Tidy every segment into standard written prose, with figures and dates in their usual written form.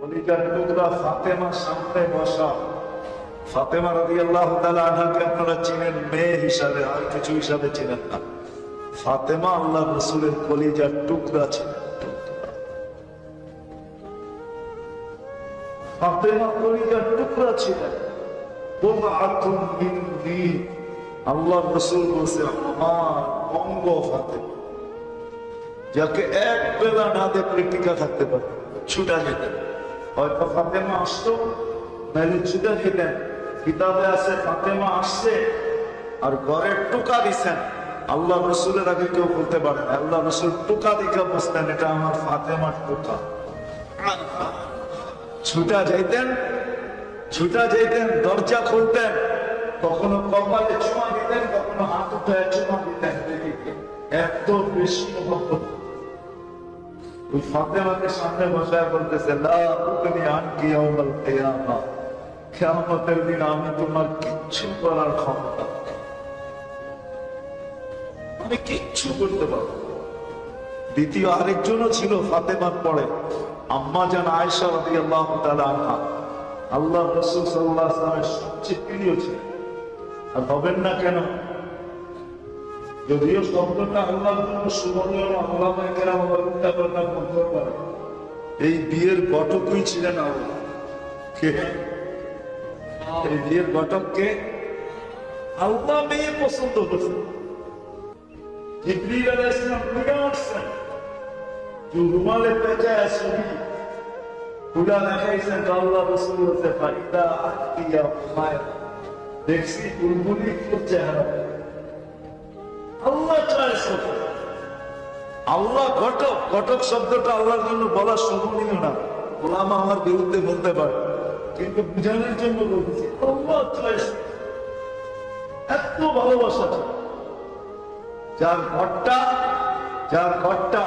কলিজার টুকরা ফাতেমা সামনে বসা। ফাতেমা রাদিয়াল্লাহু তাআলা আনহাকে আপনারা চিনেন মেয়ে হিসাবে, আর কিছু হিসাবে চিনেন না। ফাতেমা আল্লাহর রাসূলের কলিজার টুকরা ছিলেন। ফাতেমা কলিজার টুকরা ছিলেন। বুদআতুন মিন্নি, আল্লাহর রাসূল বলেছে আমার অঙ্গ ফাতেমা, যাকে এক বেলা না দেখলে টিকা থাকতে পারে, ছুটা যেতেন। হয়তো ফাতেমা আসতো, নাহলে ছুটা যেতেন। কিতাবে আছে ফাতেমা আসছে আর ঘরের টুকা দিছেন। আল্লাহ রসুলের আগে কেউ বলতে পারে না। আল্লাহ রসুল টুকা দিকে বসতেন, এটা আমার ফাতেমার টুকা। ছুটা যাইতেন, ছুটা যাইতেন, দরজা খুলতেন, কখনো কপালে ছোঁয়া দিতেন, কখনো হাত উঠে ছোঁয়া দিতেন। এত বেশি মহব্বত। ওই ফাতেমাকে সামনে বসায় বলতেছে, লা তুকনি আনকি ইয়াউমাল কিয়ামা, কিয়ামতের দিন আমি তোমার কিচ্ছু করার ক্ষমতা, আমি কিচ্ছু করতে পারবো। দ্বিতীয় আরেকজনও ছিল ফাতেমার পরে, আম্মা জান আয়েশা রাদিয়াল্লাহু তাআলা আনহা। আল্লাহ রাসূল সাল্লাল্লাহু আলাইহি ওয়াসাল্লামের সবচেয়ে প্রিয় ছিল। আর হবেন না কেন? যদিও শব্দটা আল্লাহর জন্য সুবর্ণীয়, আল্লামায়ে কেরাম উল্টা পাল্টা বলতে পারে। এই বিয়ের ঘটকই ছিলেন আল্লাহ। কে এই বিয়ের ঘটককে? আল্লাহ মেয়ে পছন্দ করছেন। জিবরিল আলাইহিস সালাম ঘুরে আসছেন, রুমালে পেঁচায় ছবি খুলা দেখাইছেন। আল্লাহ রাসূল বলতে ফাইদা আতিয়া মায়, দেখছি বুলবুলি চেহারা। আল্লাহ চয়েস করতে। আল্লাহ ঘটক, ঘটক শব্দটা আল্লাহর জন্য বলা শোভনীয় না। ওলামা আমার বিরুদ্ধে বলতে পারে, কিন্তু বুঝানোর জন্য বলতেছি আল্লাহ চয়েস। এত ভালোবাসা যার ঘরটা, যার ঘরটা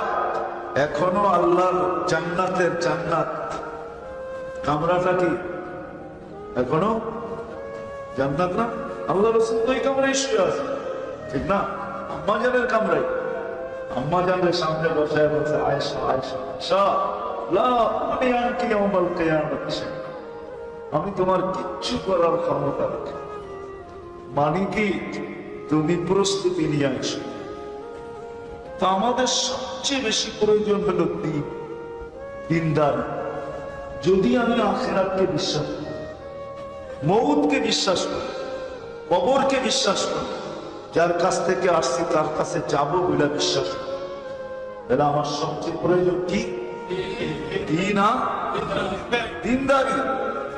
এখনো আল্লাহর জান্নাতের জান্নাত। কামরাটা কি এখনো জান্নাত না? আল্লাহ রাসূল তো এই কামরায় শুয়ে আছে, ঠিক না? আম্মা জানের কামরায়। আম্মা জানের সামনে বসায় বলছে, আয়েশা আয়েশা আয়েশা, লা তুকনি আনকি ইয়াউমাল কিয়ামাতি শাইআ, আমি তোমার কিচ্ছু করার ক্ষমতা রাখি। মানে কি? তুমি প্রস্তুতি নিয়ে আসো। তা আমাদের সবচেয়ে বেশি প্রয়োজন হলো দিন, দিনদার। যদি আমি আখিরাতকে বিশ্বাস করি, মউতকে বিশ্বাস করি, কবরকে বিশ্বাস করি, যার কাছ থেকে আসছি তার কাছে যাবো বলে বিশ্বাস করি, তাহলে আমার সবচেয়ে প্রয়োজন কি? দিনদারি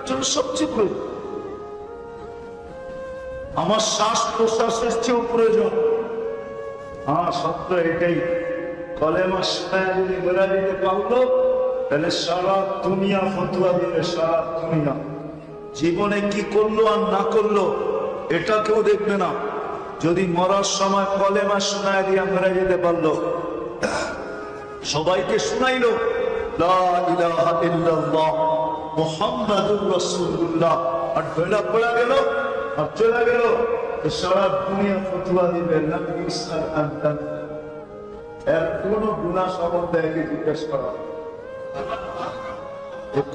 জন্য সবচেয়ে প্রয়োজন। আমার শ্বাস প্রশ্বাসের চেয়েও প্রয়োজন। আমার সত্য এটাই, কলেমা শোনায় যদি বেড়া দিতে পারলো, তাহলে সারা দুনিয়া ফতোয়া দিবে। সারা দুনিয়া জীবনে কি করলো আর না করলো এটা কেউ দেখবে না। যদি মরার সময় কলেমা শোনায় দিয়ে মেরে যেতে পারলো, সবাইকে শুনাইলো লা ইলাহা ইল্লাল্লাহ মুহাম্মাদুর রাসূলুল্লাহ, আর বেলা পড়া গেল আর চলে গেল, সারা দুনিয়া ফতোয়া দিবে লাম ইউসাল আনতান। এর কোন গুনাহ সম্বন্ধে আগে জিজ্ঞেস করা,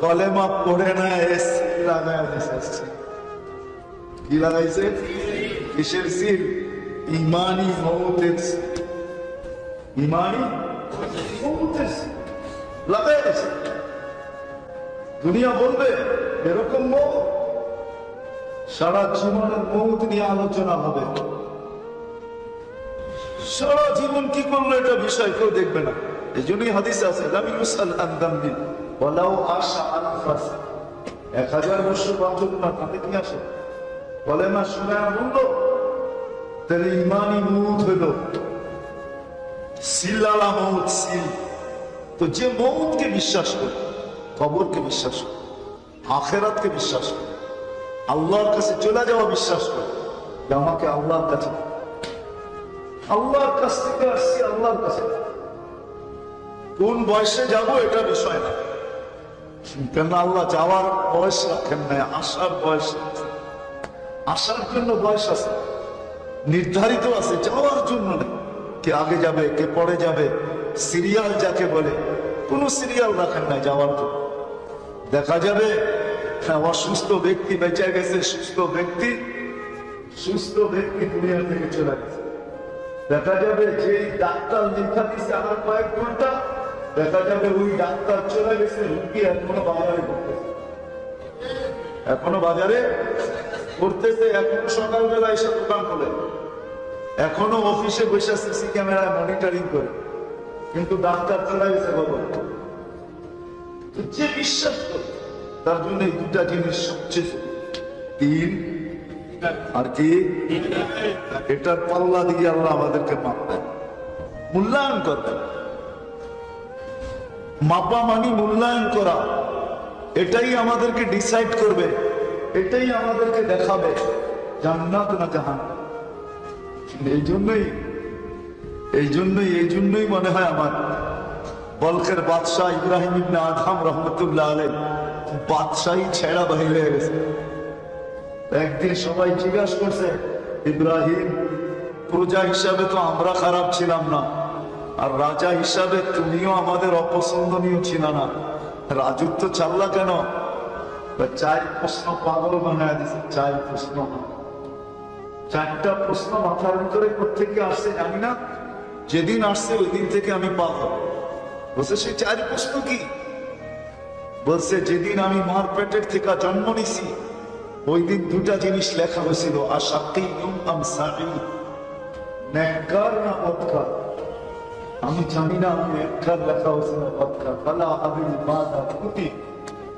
কলেমা পড়ে না এসে লাগায় দিয়েছে। কি লাগাইছে? কিসের সিল? ইমানি মউতের সিল। ইমানি মউতের সিল লাগাই দিয়েছে। দুনিয়া বলবে এরকম মউত, সারা জীবনের মউত নিয়ে আলোচনা হবে। সারা জীবন কি করলো এটা বিষয় কেউ দেখবে না। এই জন্যই হাদিসে আছে লাম ইউসাল আন দামবি ওয়ালাউ আশা আলফাস, 1000 বছর বাঁচুক না, তাতে কি আসে? কলেমা শুনে বললো, তাহলে ইমানি মউত হইল, সিলালা মউত সিল। তো যে মউতকে বিশ্বাস করে, কবরকে বিশ্বাস করে, আখিরাতকে বিশ্বাস করে, আল্লাহর কাছে চলে যাওয়া বিশ্বাস করে, যে আমাকে আল্লাহর কাছে, আল্লাহর কাছ থেকে আসছি আল্লাহর কাছে, কোন বয়সে যাব এটা বিষয় না। কেন আল্লাহ যাওয়ার বয়স রাখেন নাই, আসার বয়স। আসার জন্য বয়স আছে, নির্ধারিত আছে, যাওয়ার জন্য নেই। কে আগে যাবে, কে পরে যাবে, সিরিয়াল যাকে বলে, কোন সিরিয়াল রাখেন নাই যাওয়ার জন্য। দেখা যাবে অসুস্থ ব্যক্তি বেঁচে গেছে, সুস্থ ব্যক্তি দুনিয়া থেকে চলে গেছে। দেখা যাবে যে ডাক্তার লেখা দিচ্ছে আমার কয়েক ঘন্টা, দেখা যাবে ওই ডাক্তার চলে গেছে, রুগী এখনো বাজারে করতেছে, এখনো সকালবেলা এসে দোকান খোলে, এখনো অফিসে বসে সিসি ক্যামেরায় মনিটরিং করে, কিন্তু ডাক্তার চলে গেছে বাবা। যে বিশ্বাস করে তার জন্য এই দুটা জিনিস সবচেয়ে দিন আর কি, এটার পাল্লা দিয়ে আল্লাহ আমাদেরকে মাপবেন, মূল্যায়ন করবেন। মাপা মানি মূল্যায়ন করা, এটাই আমাদেরকে ডিসাইড করবে, এটাই আমাদেরকে দেখাবে জান্নাত না জাহান্নাম। এই জন্যই মনে হয় আমার বলকের বাদশাহ ইব্রাহিম ইবনে আদহাম রহমতুল্লাহ আলাইহ বাদশাহী ছেড়া বাহির হয়ে গেছে। একদিন সবাই জিজ্ঞাসা করছে, ইব্রাহিম প্রজা হিসাবে তো আমরা খারাপ ছিলাম না, আর রাজা হিসাবে তুমিও আমাদের অপছন্দনীয় ছিল না, রাজত্ব চাল্লা কেন? 4 প্রশ্ন পাগল বানায় দিছে। 4টা প্রশ্ন মাথার ভিতরে কোথেকে আসছে জানি না, যেদিন আসছে ওই দিন থেকে আমি পাগল। বলছে সেই 4 প্রশ্ন কি? বলছে যেদিন আমি মার পেটের থেকে জন্ম নিছি ওই দিন 2টা জিনিস লেখা হয়েছিল, নেককার না বদকার। আমি জানি না আমি নেককার লেখা হয়েছে না বদকার,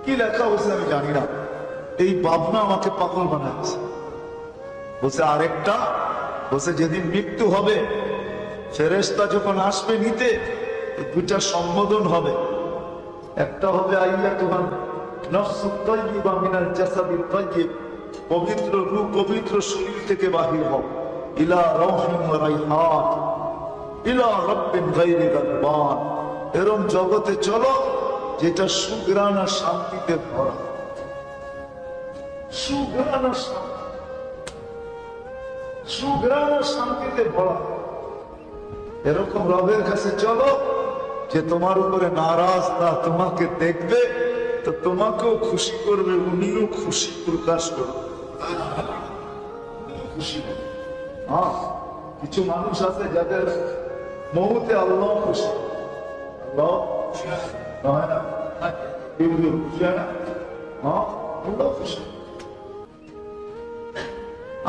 কি লেখা হয়েছে আমি জানি না। এই ভাবনা আমাকে পাগল বানাচ্ছে। বলছে আরেকটা, বলছে যেদিন মৃত্যু হবে ফেরেশতা যখন আসবে নিতে, 2টা সম্বোধন হবে। একটা হবে আইয়া তোমার নফসুত তাইয়্যিবা মিনাল জাসাদিত তাইয়্যিব, পবিত্র রূহ পবিত্র শরীর থেকে বাহির হও, ইলা রাউহিন ওয়া রাইহান ইলা রাব্বিন গায়রি গাদবান, এরম জগতে চলো যেটা সুগ্রাণ আর শান্তিতে ভরা, সুগ্রাণ আর শান্তিতে ভরা। এরকম রবের কাছে চলো যে তোমার উপরে নারাজ না, তোমাকে দেখবে তো তোমাকেও খুশি করবে, উনিও খুশি প্রকাশ করবে, খুশি। হ্যাঁ, কিছু মানুষ আছে যাদের মৌতে আল্লাহ খুশি, আল্লাহ হয় না, খুশি হয় না, হ্যাঁ আল্লাহ খুশি।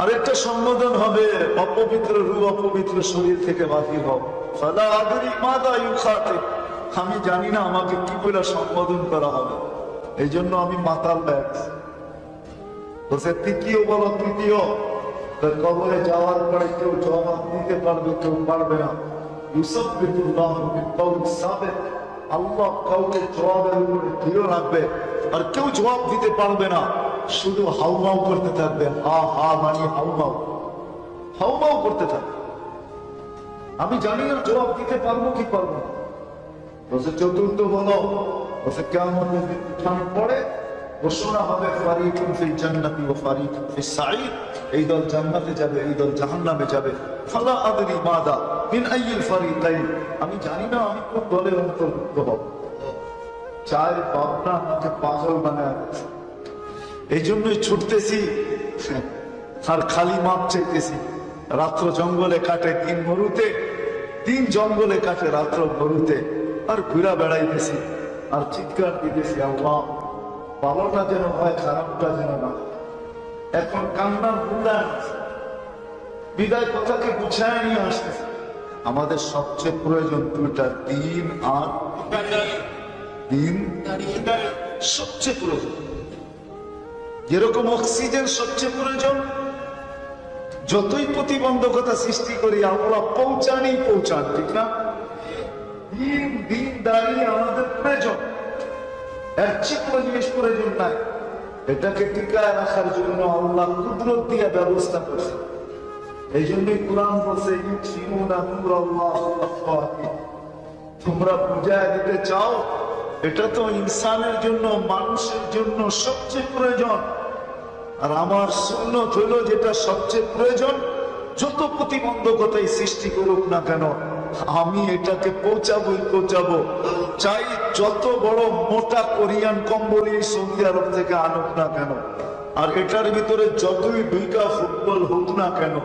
আরেকটা সম্বোধন হবে অপবিত্র রূহ অপবিত্র শরীর থেকে বাতিল হও, ফালা আদরি মাযা ইউখাতিব, আমি জানি না আমাকে কি বলে সম্বোধন করা হবে, এই জন্য আমি মাতাল ব্যাস। বলছে তৃতীয় বলো, তৃতীয় কবরে যাওয়ার পরে কেউ জবাব দিতে পারবে, কেউ পারবে না। ইউসাব্বিতুল্লাহু বিল-কাওলি সাবিত, আল্লাহ কাউকে জবাবের উপরে দৃঢ় রাখবে, আর কেউ জবাব দিতে পারবে না, শুধু হাউমাউ করতে থাকবে। হা হা মানে হাউমাউ করতে থাকবে। আমি জানি না জবাব দিতে পারবো কি পারবো না। বলছে চতুর্থ বলো, বলছে কিয়ামতের দিন উঠানোর পরে ঘোষণা হবে ফারিকুন ফিল জান্নাতি ওয়া ফারিকুন ফিস সাঈদ, এই দল জান্নাতে যাবে, এই দল জাহান্নামে যাবে। ফালা আদরি মাদা মিন আইয়িল ফারিকাইন, আমি জানি না আমি কোন দলের অন্তর্ভুক্ত হব। 4 ভাবনা আমাকে পাগল বানায় দিয়েছে। এই জন্যই ছুটতেছি আর খালি মাপ চাইতেছি। রাত্র জঙ্গলে কাটে, দিন মরুতে, দিন জঙ্গলে কাটে, রাত্র মরুতে, আর ঘুরা বেড়াইতেছি আর চিৎকার দিতেছি, আল্লাহ ভালোটা যেন হয়, খারাপটা যেন না। এখন কান্নার বুল্লায় বিদায় কথাকে গুছায় নিয়ে আসতেছে। আমাদের সবচেয়ে প্রয়োজন 2টা, দিন আর দিন, সবচেয়ে প্রয়োজন। যেরকম অক্সিজেন সবচেয়ে প্রয়োজন, যতই প্রতিবন্ধকতা সৃষ্টি করি আল্লাহ পৌঁছান, ঠিক না? দিন দাঁড়িয়ে আমাদের প্রয়োজন, এর চেয়ে কোনো জিনিস প্রয়োজন নাই। এটাকে টিকায় রাখার জন্য আল্লাহ কুদরত দিয়ে ব্যবস্থা করছে। এই জন্যই কোরআন বলছে তোমরা বুঝায় দিতে চাও, এটা তো ইনসানের জন্য, মানুষের জন্য সবচেয়ে প্রয়োজন। আর আমার সুন্নত হইল যেটা সবচেয়ে প্রয়োজন, যত প্রতিবন্ধকতাই সৃষ্টি করুক না কেন আমি এটাকে পৌঁছাবো। চাই যত বড় মোটা কোরিয়ান কম্বল এই সৌদি আরব থেকে আনুক না কেন, আর এটার ভিতরে যতই দুইটা ফুটবল হোক না কেন,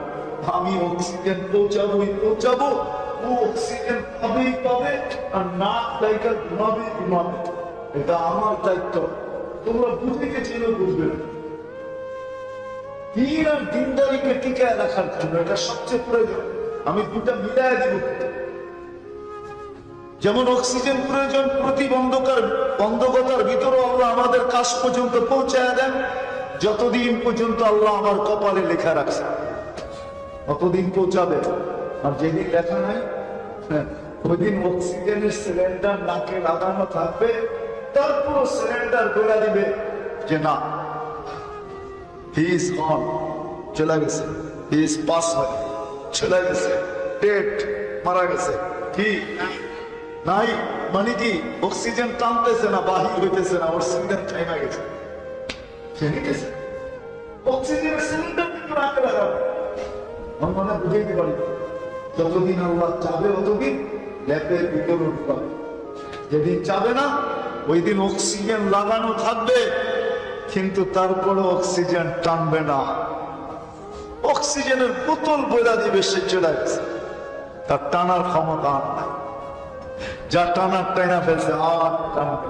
আমি অক্সিজেন পৌঁছাবো। ও অক্সিজেন পাবে, আর নাক দায়িকা ঘুমাবে। এটা আমার দায়িত্ব। তোমরা বুঝতে চেনো, বুঝবে না। দিন আর দিনদারিকে টিকায় রাখার জন্য এটা সবচেয়ে প্রয়োজন। আমি দুটা মিলায় দিব। যেমন অক্সিজেন প্রয়োজন, বন্ধকতার ভিতরে আল্লাহ আমাদের কাজ পর্যন্ত পৌঁছায় দেন। যতদিন পর্যন্ত আল্লাহ আমার কপালে লেখা রাখছে ততদিন পৌঁছাবে। আর যেদিন লেখা নাই, ওই দিন অক্সিজেনের সিলিন্ডার নাকে লাগানো থাকবে, তারপর সিলিন্ডার বলে দিবে যে না, হি ইজ গন, চলে গেছে, হি ইজ পাস হয়ে চলে গেছে, ডেট, মারা গেছে। কি নাই মানে কি অক্সিজেন টানতেছে না, বাহির হইতেছে না, অক্সিজেন টাইমা গেছে। অক্সিজেনের সিলিন্ডার কিন্তু নাকে লাগাবে। আমার মনে বুঝাইতে পারি, যতদিন আল্লাহ চাবে ততদিন ল্যাপের ভিতরে উঠবে। যেদিন চাবে না ওই দিন অক্সিজেন লাগানো থাকবে, কিন্তু তারপরে অক্সিজেন টানবে না। অক্সিজেনের বোতল বইলা দিবে, সে চলে গেছে, তার টানার ক্ষমতা আর নাই। যা টানার টাইনা ফেলছে আর টানবে।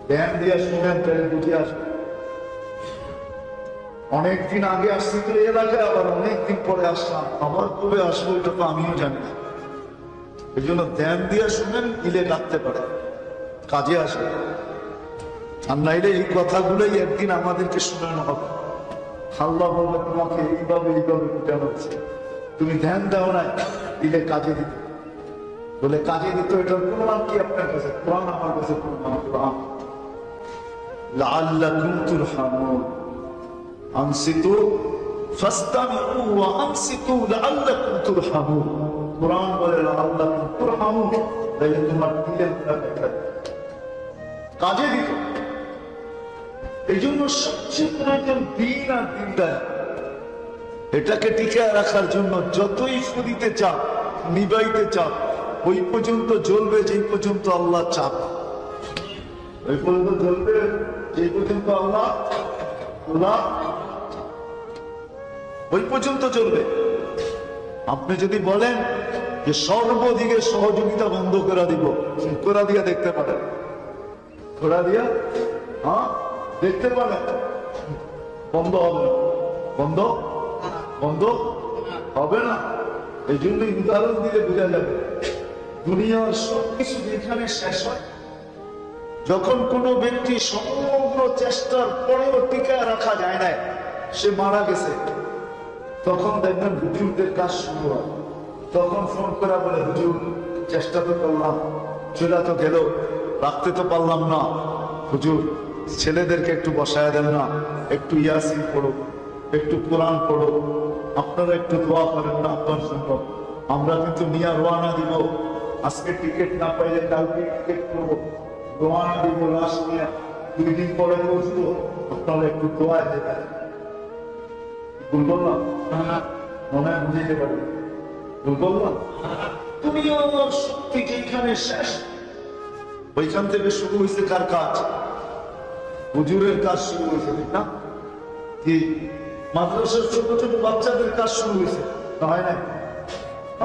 ধ্যান দিয়ে শুনেন, তাহলে বুঝে আসবে। অনেকদিন আগে আসছি তো এলাকায়, আবার অনেকদিন পরে আসলাম, আবার কবে আসবো এটা তো আমিও জানি না। এই জন্য ধ্যান দিয়ে শুনেন, গিলে রাখতে পারে, কাজে আসবে। আর নাইলে এই কথাগুলোই একদিন আমাদেরকে শোনানো হবে। আল্লাহ বলবে তোমাকে এইভাবে বোঝানো হচ্ছে, তুমি ধ্যান দাও না, দিলে কাজে দিত। বলে কাজে দিত, এটার প্রমাণ কি আপনার কাছে? কোরআন আমার কাছে প্রমাণ। কোরআন লাআল্লাকুম তুরহামুন আনসিতু ফাসতামিউ ওয়া আনসিতু লাআল্লাকুম তুরহামুন। কোরআন বলে লাআল্লাকুম তুরহামুন, তাহলে তোমার দিলের কাজে দিত। এই জন্য সবচেয়ে প্রয়োজন দিন আর দিনদার। এটাকে টিকায় রাখার জন্য যতই ফুদিতে চাপ, নিবাইতে চাপ, ওই পর্যন্ত জ্বলবে যেই পর্যন্ত আল্লাহ চাপ। ওই পর্যন্ত জ্বলবে যেই পর্যন্ত আল্লাহ ওই পর্যন্ত চলবে। আপনি যদি বলেন যে সর্বদিকে সহযোগিতা বন্ধ করে দিব, করে দিয়া দেখতে পারেন, করে দিয়া দেখতে পারেন, বন্ধ হবে না, বন্ধ হবে না। এই জন্য উদাহরণ দিলে বোঝা যাবে, দুনিয়ার সবকিছু যেখানে শেষ হয়, যখন কোনো ব্যক্তি সমগ্র চেষ্টার পরেও টিকায় রাখা যায় না, সে মারা গেছে, তখন দেখবেন হুজুরদের কাজ শুরু হয়। তখন ফোন করে বলে, হুজুর চেষ্টা তো করলাম, চলে তো গেল, রাখতে তো পারলাম না, হুজুর ছেলেদেরকে একটু বসায় দেন না, একটু ইয়াসিন পড়ো, একটু কোরআন পড়ো, আপনারা একটু দোয়া করেন না আপনার জন্য। আমরা কিন্তু নিয়ে রওনা দিব, আজকে টিকিট না পাইলে কালকে টিকিট করবো, রওনা দিব লাশ নিয়ে, 2 দিন পরে বসবো, আপনারা একটু দোয়ায় দেবেন। ভুল বললাম? মনে হয় বুঝতে পারি। ভুল বললাম? দুনিয়ার শক্তি যেখানে শেষ, ওইখান থেকে শুরু হয়েছে কার কাজ? হুজুরের কাজ শুরু হয়েছে, ঠিক না? কি মাদ্রাসার ছোট ছোট বাচ্চাদের কাজ শুরু হয়েছে, হয় না?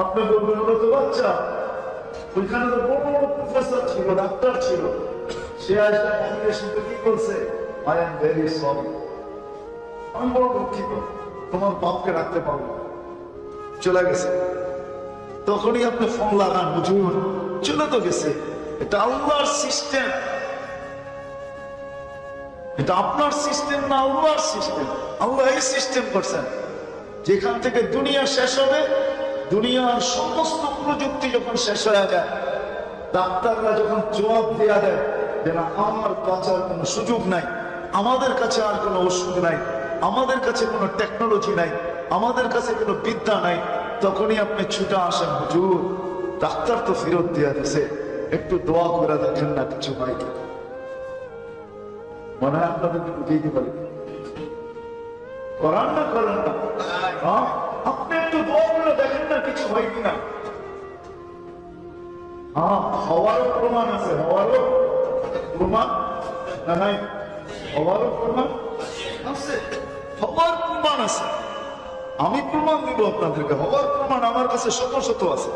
আপনি বলবেন ওরা তো বাচ্চা, ওইখানে তো বড় বড় প্রফেসর ছিল, ডাক্তার ছিল, সে আসলে সাথে কি করছে? আই এম ভেরি সরি, আমি বড় দুঃখিত, তোমার বাপকে রাখতে পারবো, চলে গেছে। তখনই আপনি ফোন লাগান, হুজুর চলে তো গেছে। এটা আল্লাহর সিস্টেম, এটা আপনার সিস্টেম না, আল্লাহর সিস্টেম। আল্লাহ এই সিস্টেম করছেন, যেখান থেকে দুনিয়া শেষ হবে, দুনিয়ার সমস্ত প্রযুক্তি যখন শেষ হয়ে যায়, ডাক্তাররা যখন জবাব দেয়া দেয় যে না, আমার কাছে আর কোনো সুযোগ নাই, আমাদের কাছে আর কোনো ওষুধ নাই, আমাদের কাছে কোনো টেকনোলজি নাই, আমাদের কাছে কোনো বিদ্যা নাই, তখনই আপনি ছুটে আসেন, হুজুর ডাক্তার তো ফেরত দেওয়া দিছে, একটু দোয়া করে দেখেন না, কিছু হয় কি। মনে হয় আপনাদেরকে বুঝাইতে পারি, করান না, করেন না, আপনি একটু দোয়া করে দেখেন না, কিছু হয় কিনা। হ্যাঁ, হওয়ারও প্রমাণ আছে, হওয়ারও প্রমাণ না নাই? হওয়ারও প্রমাণ আছে, হওয়ার প্রমাণ আছে। আমি প্রমাণ দিব আপনাদেরকে, হওয়ার প্রমাণ আমার কাছে শত শত আছে।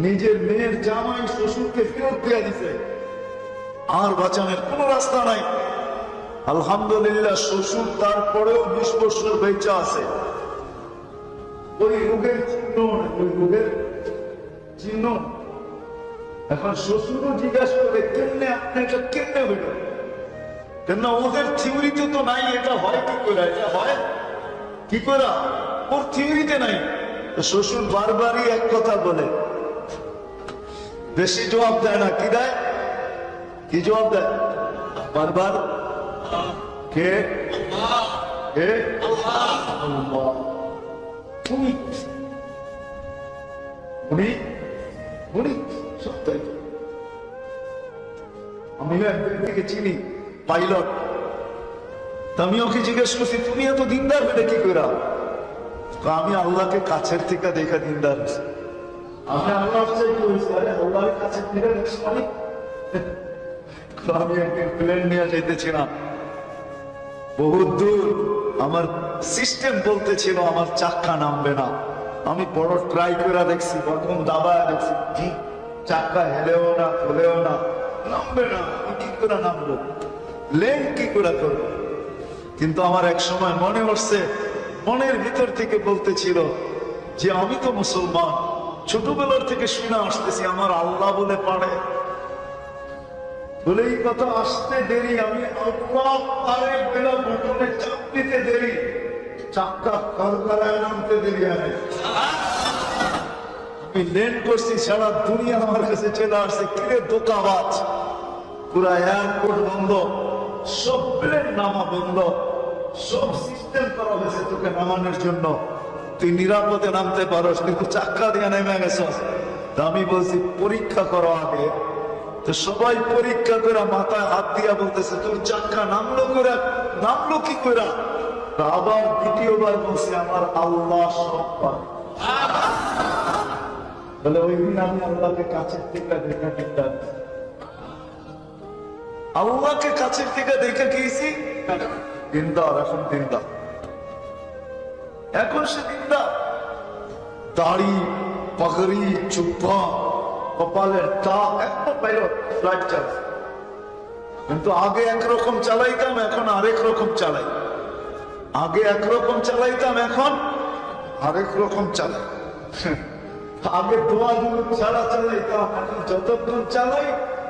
নিজের মেয়ের জামাই শ্বশুরকে ফেরত দিয়ে দিছে, আর বাঁচানোর কোন রাস্তা নাই। আলহামদুলিল্লাহ, শ্বশুর তারপরেও 20 বছর বেঁচে আছে। ওই রোগের চিহ্ন নাই, ওই রোগের চিহ্ন। এখন শ্বশুরও জিজ্ঞাসা করে কেমনে আপনি এটা কেমনে হইল, কেন ওদের থিওরিতে তো নাই, এটা হয় কি করে, এটা হয় কি করে, ওর থিওরিতে নাই। শ্বশুর বারবারই এক কথা বলে, বেশি জবাব দেয় না। কি দেয়, কি জবাব দেয় বারবার? কে কে? আল্লাহ। উনি উনি উনি সত্যি। আমি একদিন থেকে চিনি, পাইলট। আমি ওকে জিজ্ঞেস করছি, তুমি এত দিনদার হলে কি করে? আমি আল্লাহকে কাছের থেকে দেখা দিনদার। আমি আল্লাহর চাইতে হয়েছি, আরে আল্লাহর কাছের থেকে দেখছি মানে? আমি একদিন প্লেন নিয়ে যাইতেছিলাম বহুত দূর, আমার সিস্টেম বলতেছিল আমার চাক্কা নামবে না। আমি বড় ট্রাই করে দেখছি, প্রথম দাবায় দেখছি, চাক্কা হেলেও না, খোলেও না, নামবে না। আমি কি করে নামবো, লেন কি করে করবো? কিন্তু আমার এক সময় মনে হচ্ছে, মনের ভিতর থেকে বলতেছিল যে আমি তো মুসলমান, ছোটবেলার থেকে শুনে আসতেছি আমার আল্লাহ বলে পারে, বলে এই কথা আসতে দেরি, আমি আল্লাহ আরেক বেলা বটনে চাপ দিতে দেরি, চাক্কা কারখানায় নামতে দেরি। আমি লেন করছি, সারা দুনিয়া আমার কাছে চলে আসছে, কিরে দোকাবাজ, পুরা এয়ারপোর্ট বন্ধ, সব প্লেন নামা বন্ধ, সব সিস্টেম করা হয়েছে তোকে নামানোর জন্য, তুই নিরাপদে নামতে পারস, কিন্তু চাক্কা দিয়ে নেমে গেছস। আমি বলছি পরীক্ষা করো আগে। তো সবাই পরীক্ষা করে মাথায় হাত দিয়া বলতেছে তোর চাক্কা নামলো করে, নামলো কি করে? আবার দ্বিতীয়বার বলছি আমার আল্লাহ সব পারে। বলে ওই দিন আমি আল্লাহকে কাছের থেকে দেখা দিতাম, আল্লাহকে কাছের থেকে দেখে গিয়েছি। দিনদার, এখন দিনদার, এখন সে দিনদার। দাড়ি, পাগড়ি, চুপ্পা, কপালের টাক, একদম পাইলট, ফ্লাইট চালায়। কিন্তু আগে একরকম চালাইতাম, এখন আরেক রকম চালাই। আগে একরকম চালাইতাম, এখন আরেক রকম চালাই। আগে দোয়া ছাড়া চালাইতাম, এখন যতক্ষণ চালাই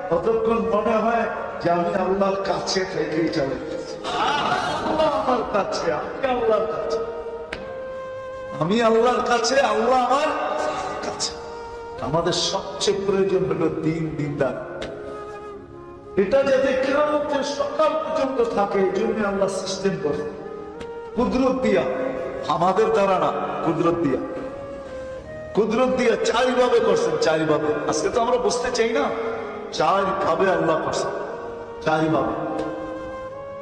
ততক্ষণ মনে হয় যে আমি আল্লাহর কাছে থেকেই চালাইতেছি। আল্লাহ আমার কাছে, আমি আল্লাহর কাছে, আমি আল্লাহর কাছে, আল্লাহ আমার কাছে। আমাদের সবচেয়ে প্রয়োজন হলো দিন, দিনদার। এটা যাতে কিয়ামতের সকাল পর্যন্ত থাকে, এই জন্য আল্লাহ সিস্টেম করে, কুদরত দিয়া, আমাদের দ্বারা না, কুদরত দিয়া। কুদরত দিয়া চারিভাবে করছেন, চারিভাবে। আজকে তো আমরা বুঝতে চাই না, চারিভাবে আল্লাহ করছেন, চারিভাবে।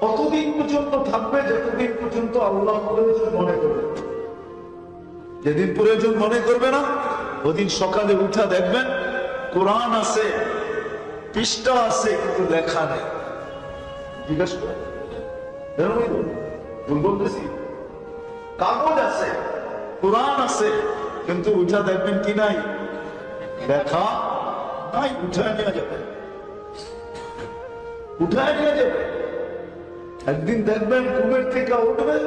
কতদিন পর্যন্ত থাকবে? যতদিন পর্যন্ত আল্লাহ প্রয়োজন মনে করবে। যেদিন প্রয়োজন মনে করবে না, ওদিন সকালে উঠা দেখবেন কোরআন আছে, পৃষ্ঠা আছে, কিন্তু লেখা নেই। জিজ্ঞাসা করে বলতেছি, কাগজ আছে, কোরআন আছে, কিন্তু উঠা দেখবেন কি নাই, লেখা নাই। উঠায় নেওয়া যাবে, উঠায় নেওয়া যাবে। একদিন দেখবেন কুবের থেকে উঠবে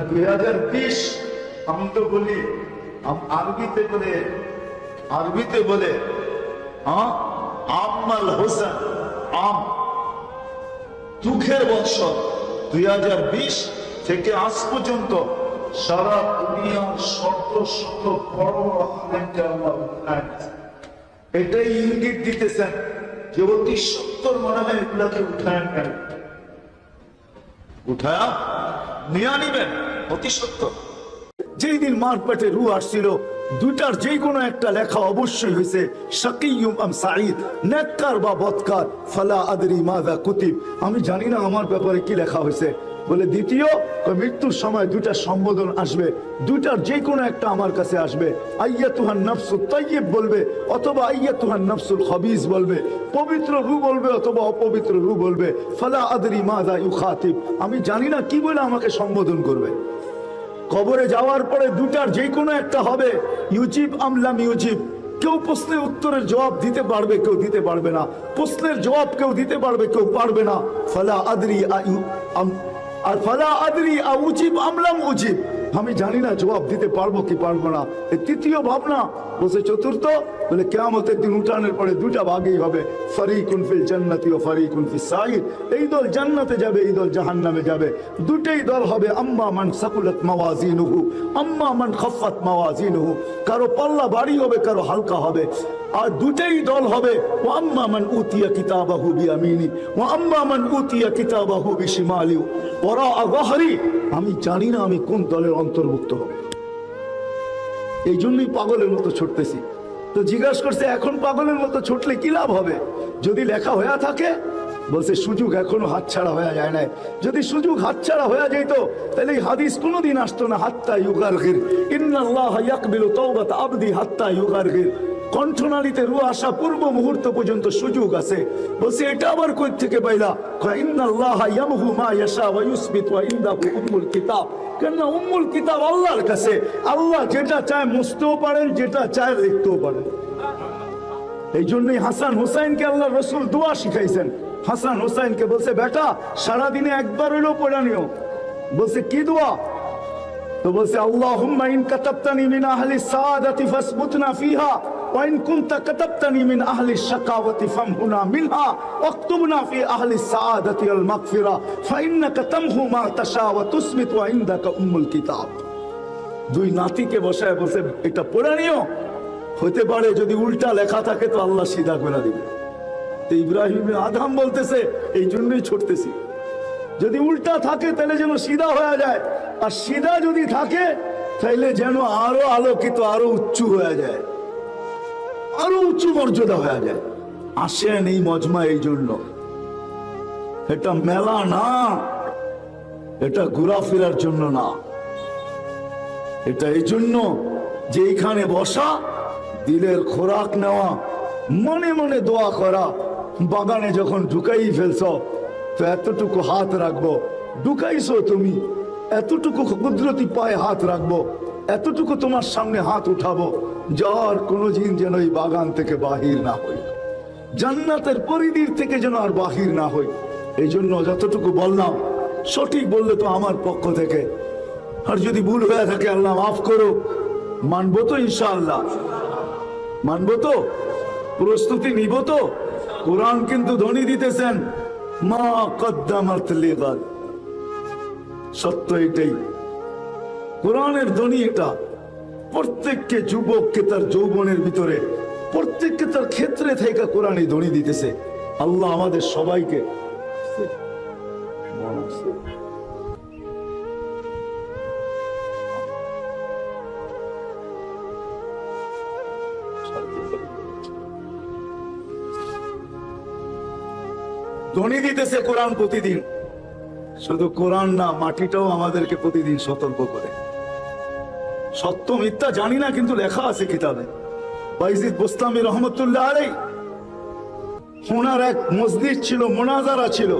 2020। আমি তো বলি আরবিতে বলে, আরবিতে বলে আমাল হোসেন, আম দুঃখের বৎসর 2020 থেকে আজ পর্যন্ত সারা দুনিয়ার শত শত বড় বড় আলেমকে আল্লাহ উঠায় দিয়েছেন। এটাই ইঙ্গিত দিতেছেন যে অতি সত্তর মনে হয় এগুলাকে উঠায় নেন, উঠায়া নিয়ে নিবেন অতি সত্তর। যেই দিন মার পেটে রু আসছিল, দুইটার যে কোনো একটা লেখা অবশ্যই হয়েছে, শাকিয়ুম আম সাঈদ, নেককার বা বদকার। ফালা আদরি মাযা কুতিব, আমি জানি না আমার ব্যাপারে কি লেখা হয়েছে, বলে দ্বিতীয়, মৃত্যুর সময় দুটা সম্বোধন আসবে, দুটার যে কোনো একটা আমার কাছে আসবে। আইয়াতুহান নাফসুত তাইয়্যিব বলবে অথবা আইয়াতুহান নাফসুল খাবিস বলবে, পবিত্র রূহ বলবে অথবা অপবিত্র রূহ বলবে। ফালা আদরি মাযা ইউখাতিব, আমি জানি না কি বলে আমাকে সম্বোধন করবে। কবরে যাওয়ার পরে দুটার যে কোনো একটা হবে, ইউজিব আমলাম ইউজিব। কেউ প্রশ্নের উত্তরের জবাব দিতে পারবে, কেউ দিতে পারবে না। প্রশ্নের জবাব কেউ দিতে পারবে, কেউ পারবে না। ফালা আদরি আর ফালা আদরি উজিব আমলাম উজিব, আমি জানি না জবাব দিতে পারবো কি পারবো না। এই তৃতীয় ভাবনা। বসে চতুর্থ, বলে কিয়ামতের দিন উঠানোর পরে দুটা ভাগই হবে, ফারিকুন ফিল জান্নাতি ওয়া ফারিকুন ফিস সাইর। এই দল জান্নাতে যাবে, এই দল জাহান্নামে যাবে। দুটেই দল হবে, আম্মা মান সাকুলাত মাওয়াজিনুহু আম্মা মান খাফফাত মাওয়াজিনুহু। কারো পাল্লা ভারী হবে, কারো হালকা হবে। আর দুটেই দল হবে, ওয়া আম্মা মান উতিয়া কিতাবাহু বিয়ামিনি ওয়া আম্মা মান উতিয়া কিতাবাহু বিশিমালি ওয়ারা যাহরি। আমি জানি না আমি কোন দলের অন্তর্ভুক্ত হব। এই জন্যই পাগলের মতো ছুটতেছি। তো জিজ্ঞাসা করছে, এখন পাগলের মতো ছুটলে কি লাভ হবে? যদি লেখা হয়ে থাকে, বলছে সুযোগ এখনো হাতছাড়া হয়ে যায় না। যদি সুযোগ হাতছাড়া হয়ে যেত তাহলে এই হাদিস কোনোদিন আসতো না। হাত্তা ইউগারগির ইন্নাল্লাহা ইয়াকবিলু তাওবাত আবদি হাত্তা ইউগারগির। কণ্ঠনালীতে রূহ আসা পূর্ব মুহূর্ত পর্যন্ত সুযোগ আছে। বলছে এটা আবার কই থেকে পাইলা? ইন্নাল্লাহা ইয়ামহু মা ইয়াশা ওয়া ইউসবিত ওয়া ইনদাহু উম্মুল কিতাব। কেন উম্মুল কিতাব আল্লাহর কাছে। আল্লাহ যেটা চায় মুছতেও পারেন, যেটা চায় লিখতেও পারেন। এই জন্যই হাসান হুসাইনকে আল্লাহ রসুল দোয়া শিখাইছেন। হাসান হুসাইনকে বলছে, বেটা সারাদিনে একবার হইলেও পড়া নিও। বলছে কি দোয়া? তো বলছে, আল্লাহুম্মা ইন কাতাবতানি মিন আহলি সাআদাতি ফাসবুতনা ফিহা ওয়া ইন কুনতা কাতাবতানি মিন আহলি শাকাওয়াতি ফামহুনা মিনহা ওয়াকতুবনা ফি আহলি সাআদাতি ওয়াল মাগফিরা ফাইন্নাকা তামহু মা তাশা ওয়া তুসবিত ওয়া ইনদাকা উম্মুল কিতাব। দুই নাতিকে বসায় বলছে, এটা পড়া নিও। হতে পারে যদি উল্টা লেখা থাকে তো আল্লাহ সিধা করে দিবে। তো ইব্রাহিম আদম বলতেছে, এই জন্যই ছুটতেছি। যদি উল্টা থাকে তাহলে যেন সিধা হয়ে যায়, আর সিধা যদি থাকে তাহলে যেন আরো আলোকিত, আরো উচ্চ হয়ে যায়, আরো উঁচু মর্যাদা হয়ে যায়। আসেন এই মজমা এই জন্য। এটা মেলা না, এটা ঘোরাফেরার জন্য না। এটা এই জন্য যে এইখানে বসা, দিলের খোরাক নেওয়া, মনে মনে দোয়া করা। বাগানে যখন ঢুকাই ফেলছ তো এতটুকু হাত রাখবো, ঢুকাইছো তুমি, এতটুকু কুদরতি পায়ে হাত রাখবো, এতটুকু তোমার সামনে হাত উঠাবো, যার কোনো দিন যেন এই বাগান থেকে বাহির না হই, জান্নাতের পরিধির থেকে যেন আর বাহির না হই। এই জন্য যতটুকু বললাম সঠিক বললে তো আমার পক্ষ থেকে, আর যদি ভুল হয়ে থাকে আল্লাহ মাফ করো। মানবো তো ইনশাআল্লাহ, মানবো তো, প্রস্তুতি নিব তো। কোরআন কিন্তু ধ্বনি দিতেছেন, মা কদ্দামাত লিগাদ। সত্য এটাই, কোরআনের ধ্বনি এটা। প্রত্যেককে যুবককে তার যৌবনের ভিতরে, প্রত্যেককে তার ক্ষেত্রে থেকে কোরআনে ধ্বনি দিতেছে। আল্লাহ আমাদের সবাইকে ধ্বনি দিতেছে কোরআন প্রতিদিন। শুধু কোরআন না, মাটিটাও আমাদেরকে প্রতিদিন সতর্ক করে। সত্য মিথ্যা জানি না, কিন্তু লেখা আছে কিতাবে। বাইজিদ বোস্তামি রহমতুল্লাহ আলাইহি, ওনার এক মজলিস ছিল, মুনাজারা ছিল।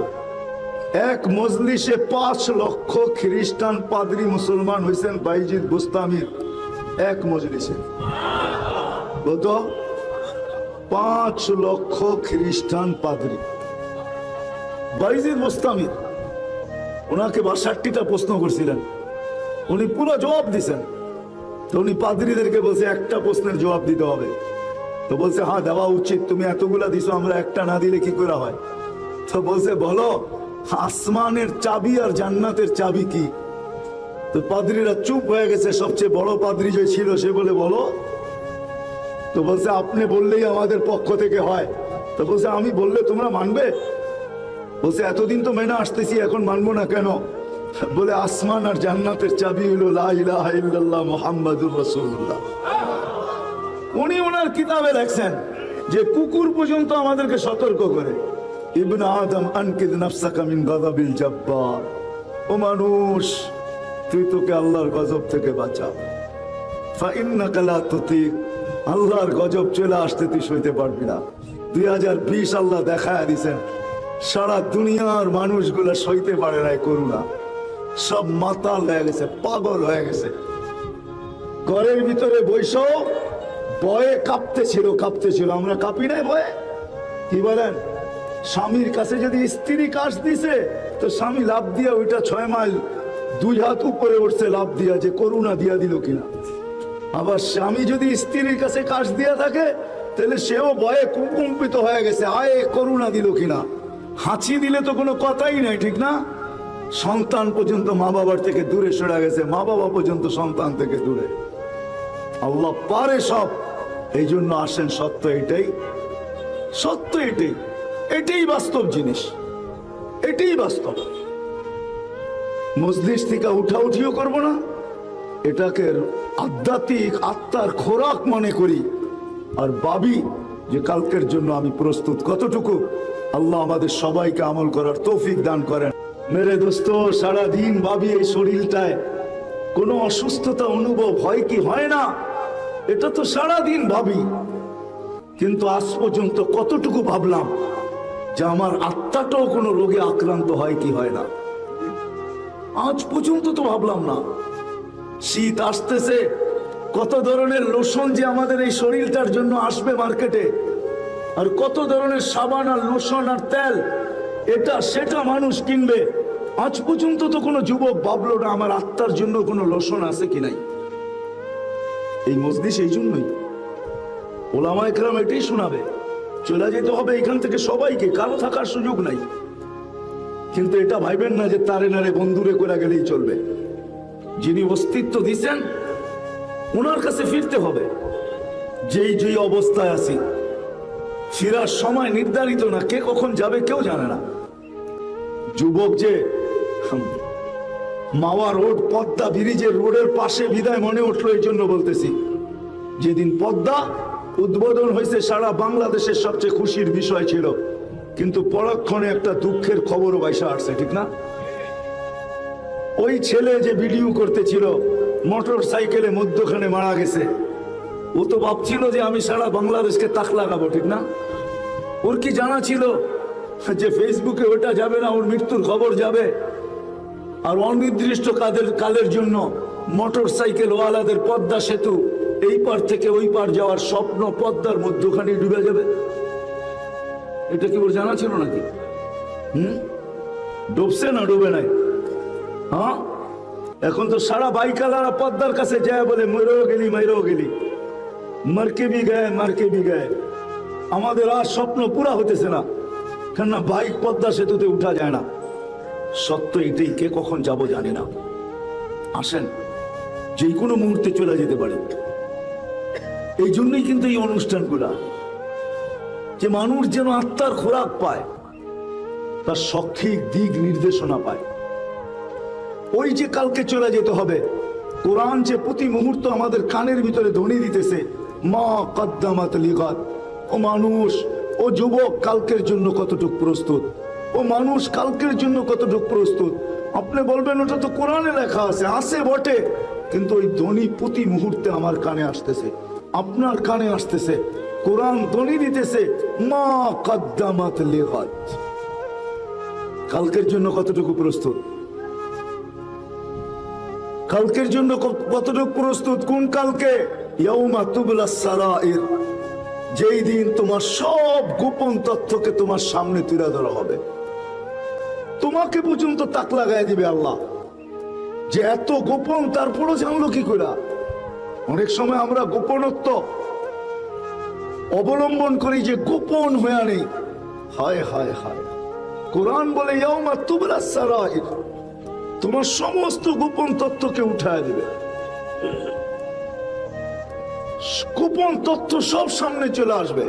এক মজলিসে 5 লক্ষ খ্রিস্টান পাদ্রী মুসলমান হয়েছেন বাইজিদ বোস্তামির এক মজলিসে। কত? 5 লক্ষ খ্রিস্টান পাদ্রী বাইজিদ বোস্তামির। ওনাকে 62টা প্রশ্ন করছিলেন, উনি পুরো জবাব দিছেন। তো উনি পাদ্রীদেরকে বলছে একটা প্রশ্নের জবাব দিতে হবে। তো বলছে হ্যাঁ দেওয়া উচিত, তুমি এতগুলা দিছো, আমরা একটা না দিলে কি করে হয়? তো বলছে বলো আসমানের চাবি আর জান্নাতের চাবি কি? তো পাদ্রীরা চুপ হয়ে গেছে। সবচেয়ে বড় পাদ্রী যে ছিল সে বলে বলো। তো বলছে আপনি বললেই আমাদের পক্ষ থেকে হয়। তো বলছে আমি বললে তোমরা মানবে? বলছে এতদিন তো মেনে আসতেছি, এখন মানবো না কেন? বলে আসমান আর জান্নাতের চাবি হলো লা ইলাহা ইল্লাল্লাহ মুহাম্মাদুর রাসূলুল্লাহ। উনি ওনার কিতাবে লেখছেন যে কুকুর পর্যন্ত আমাদেরকে সতর্ক করে, ইবনে আদম আনকিদ নাফসাকা মিন গাযাবিল জাব্বার। ও মানুষ, তুই তোকে আল্লাহর গজব থেকে বাঁচা। ফাইন্নাকা লা তুতিক, আল্লাহর গজব চলে আসতে তুই সইতে পারবি না। 2020 আল্লাহ দেখায় দিছেন, সারা দুনিয়ার মানুষগুলো সইতে পারে না করুণা। সব মাতাল হয়ে গেছে, পাগল হয়ে গেছে। ঘরের ভিতরে বৈশাখ ভয়ে কাঁপতেছিল। আমরা কাঁপি নাই ভয়ে? কি বলেন? স্বামীর কাছে যদি স্ত্রী কাশ দিছে তো স্বামী লাভ দিয়া ওইটা 6 মাইল 2 হাত উপরে উঠছে লাভ দিয়া, যে করুণা দিয়া দিল কিনা। আবার স্বামী যদি স্ত্রীর কাছে কাশ দিয়া থাকে তাহলে সেও ভয়ে কুকম্পিত হয়ে গেছে, আয় করুণা দিল কিনা। হাঁচি দিলে তো কোনো কথাই নাই, ঠিক না? সন্তান পর্যন্ত মা বাবার থেকে দূরে সরে গেছে, মা বাবা পর্যন্ত সন্তান থেকে দূরে। আল্লাহ পারে সব। এই জন্য আসেন, সত্য এটাই, সত্য এটাই, এটাই বাস্তব জিনিস, এটাই বাস্তব। মজলিস থেকে উঠাউঠিও করবো না, এটাকে আধ্যাত্মিক আত্মার খোরাক মনে করি আর ভাবি যে কালকের জন্য আমি প্রস্তুত। কতটুকু আল্লাহ আমাদের সবাইকে আমল করার তৌফিক দান করেন। মেরে দোস্ত, সারাদিন ভাবি এই শরীরটায় কোনো অসুস্থতা অনুভব হয় কি হয় না, এটা তো সারাদিন ভাবি। কিন্তু আজ পর্যন্ত কতটুকু ভাবলাম যে আমার আত্মাটাও কোনো রোগে আক্রান্ত হয় কি হয় না? আজ পর্যন্ত তো ভাবলাম না। শীত আসতেছে, কত ধরনের লোশন যে আমাদের এই শরীরটার জন্য আসবে মার্কেটে, আর কত ধরনের সাবান আর লোশন আর তেল, এটা সেটা মানুষ কিনবে। আজ পর্যন্ত তো কোনো যুবক ভাবলো না আমার আত্মার জন্য কোনো লোশন আছে কি নাই। এই মজলিস এই জন্যই, ওলামা একরাম এটাই শোনাবে। চলে যেতে হবে এখান থেকে সবাইকে, কারো থাকার সুযোগ নাই। কিন্তু এটা ভাইবেন না যে তারে নারে বন্ধুরে করে গেলেই চলবে। যিনি অস্তিত্ব দিচ্ছেন ওনার কাছে ফিরতে হবে। যেই অবস্থায় আছি, ফিরার সময় নির্ধারিত না, কে কখন যাবে কেউ জানে না। যুবক যে মাওয়া রোড, পদ্মা ব্রিজের রোডের পাশে বিদায় মনে উঠলো, এই জন্য বলতেছি। যেদিন পদ্মা উদ্বোধন হয়েছে সারা বাংলাদেশের সবচেয়ে খুশির বিষয় ছিল, কিন্তু পরক্ষণে একটা দুঃখের খবরও বাইসা আসছে, ঠিক না? ওই ছেলে যে ভিডিও করতেছিল মোটর সাইকেলে মধ্যখানে মারা গেছে, ও তো ভাবছিল যে আমি সারা বাংলাদেশকে তাক লাগাবো, ঠিক না? ওর কি জানা ছিল যে ফেসবুকে ওটা যাবে না, ওর মৃত্যুর খবর যাবে, আর অনির্দিষ্ট কালের জন্য মোটর সাইকেল ওয়ালাদের পদ্মা সেতু এই পার থেকে ওই পার যাওয়ার স্বপ্ন পদ্মার মধ্যখানে ডুবে যাবে? এটা কি ওর জানা ছিল নাকি? ডুবছে না ডুবে নাই? হ্যাঁ, এখন তো সারা বাইকালারা পদ্মার কাছে যায় বলে মরেও গেলি মারকে বি গায়ে। আমাদের আর স্বপ্ন পুরা হতেছে না, কেননা বাইক পদ্মা সেতুতে উঠা যায় না। সত্য এটাই, কে কখন যাব জানি না। আসেন, যে কোনো মুহূর্তে চলে যেতে পারে। এই জন্যই কিন্তু এই অনুষ্ঠানগুলা, যে মানুষ যেন আত্মার খোরাক পায়, তার সঠিক দিক নির্দেশনা পায়। ওই যে কালকে চলে যেতে হবে, কোরআন যে প্রতি মুহূর্ত আমাদের কানের ভিতরে ধ্বনি দিতেছে, মা কদ্দামাত লিগাত। ও মানুষ, ও যুবক, কালকের জন্য কতটুক প্রস্তুত? ও মানুষ, কালকের জন্য কতটুক প্রস্তুত? আপনি বলবেন ওটা তো কোরআনে লেখা আছে বটে, কিন্তু ওই ধ্বনি প্রতি মুহূর্তে আমার কানে আসতেছে, আপনার কানে আসতেছে। কোরআন ধ্বনি দিতেছে, মা কদ্দামাত লিগাত। কালকের জন্য কতটুকু প্রস্তুত? কালকের জন্য কতটুকু প্রস্তুত? কোন কালকে? ইয়াউমা তুবলাস সারাইর, যেই দিন তোমার সব গোপন তথ্যকে তোমার সামনে তুলে ধরা হবে। তোমাকে পর্যন্ত তাক লাগাই দিবে আল্লাহ, যে এত গোপন, তারপরও জানলো কি করে? অনেক সময় আমরা গোপনত্ব অবলম্বন করি যে গোপন হয়ে নেই। হায় হায় হায়, কোরআন বলে ইয়াউমা তুবলাস সারাইর, তোমার সমস্ত গোপন তথ্যকে উঠায় দিবে। গোপন তথ্য সব সামনে চলে আসবে।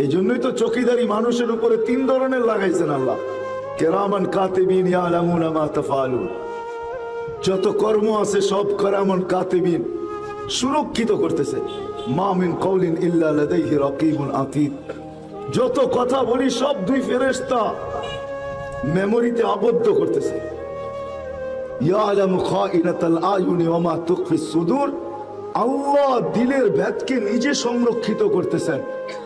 এই জন্যই তো চকিদারি মানুষের উপরে 3 ধরনের লাগাইছেন আল্লাহ। কিরামান কাতিবিন ইয়ালামুনা মা তাফআলুন, যত কর্ম আছে সব কিরামান কাতিবিন সুরক্ষিত করতেছে। মা মিন কওলিন ইল্লা লাদাইহি রাকিবুন আতীদ, যত কথা বলি সব 2 ফেরেশতা মেমোরিতে আবদ্ধ করতেছে। ইয়ালামু খাইনাতাল আয়ুনি ওয়া মা তুখফিস সুদূর। আল্লাহ দিলের ভেদকে নিজে সংরক্ষিত করতেছেন,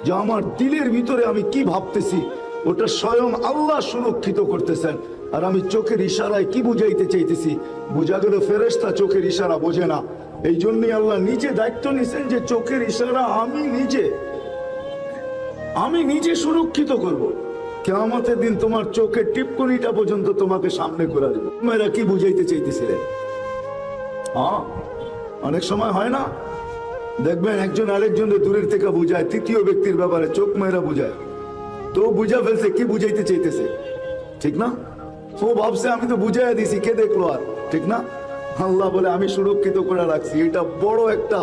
যে আমার দিলের ভিতরে আমি কি ভাবতেছি ওটা স্বয়ং আল্লাহ সুরক্ষিত করতেছেন। আর আমি চোখের ইশারায় কি বুঝাইতে চাইতেছি, বোঝা গেল ফেরেশতা চোখের ইশারা বোঝে না। এই জন্যই আল্লাহ নিজে দায়িত্ব নিছেন যে চোখের ইশারা আমি নিজে সুরক্ষিত করব। কিয়ামতের দিন তোমার চোখের টিপকনিটা পর্যন্ত তোমাকে সামনে করে দেব। মেয়েরা কি বুঝাইতে চাইতেছিলেন? অনেক সময় হয় না, দেখবেন একজন আরেকজনের দূরের থেকে বুঝায়, তৃতীয় ব্যক্তির ব্যাপারে চোখ মেয়েরা বুঝায়, তো বুঝা ফেলছে কি বুঝাইতে চাইতেছে, ঠিক না? ও ভাবছে আমি তো বুঝাইয়া দিছি, কে দেখলো আর, ঠিক না? আল্লাহ বলে আমি সুরক্ষিত করে রাখছি। এটা বড় একটা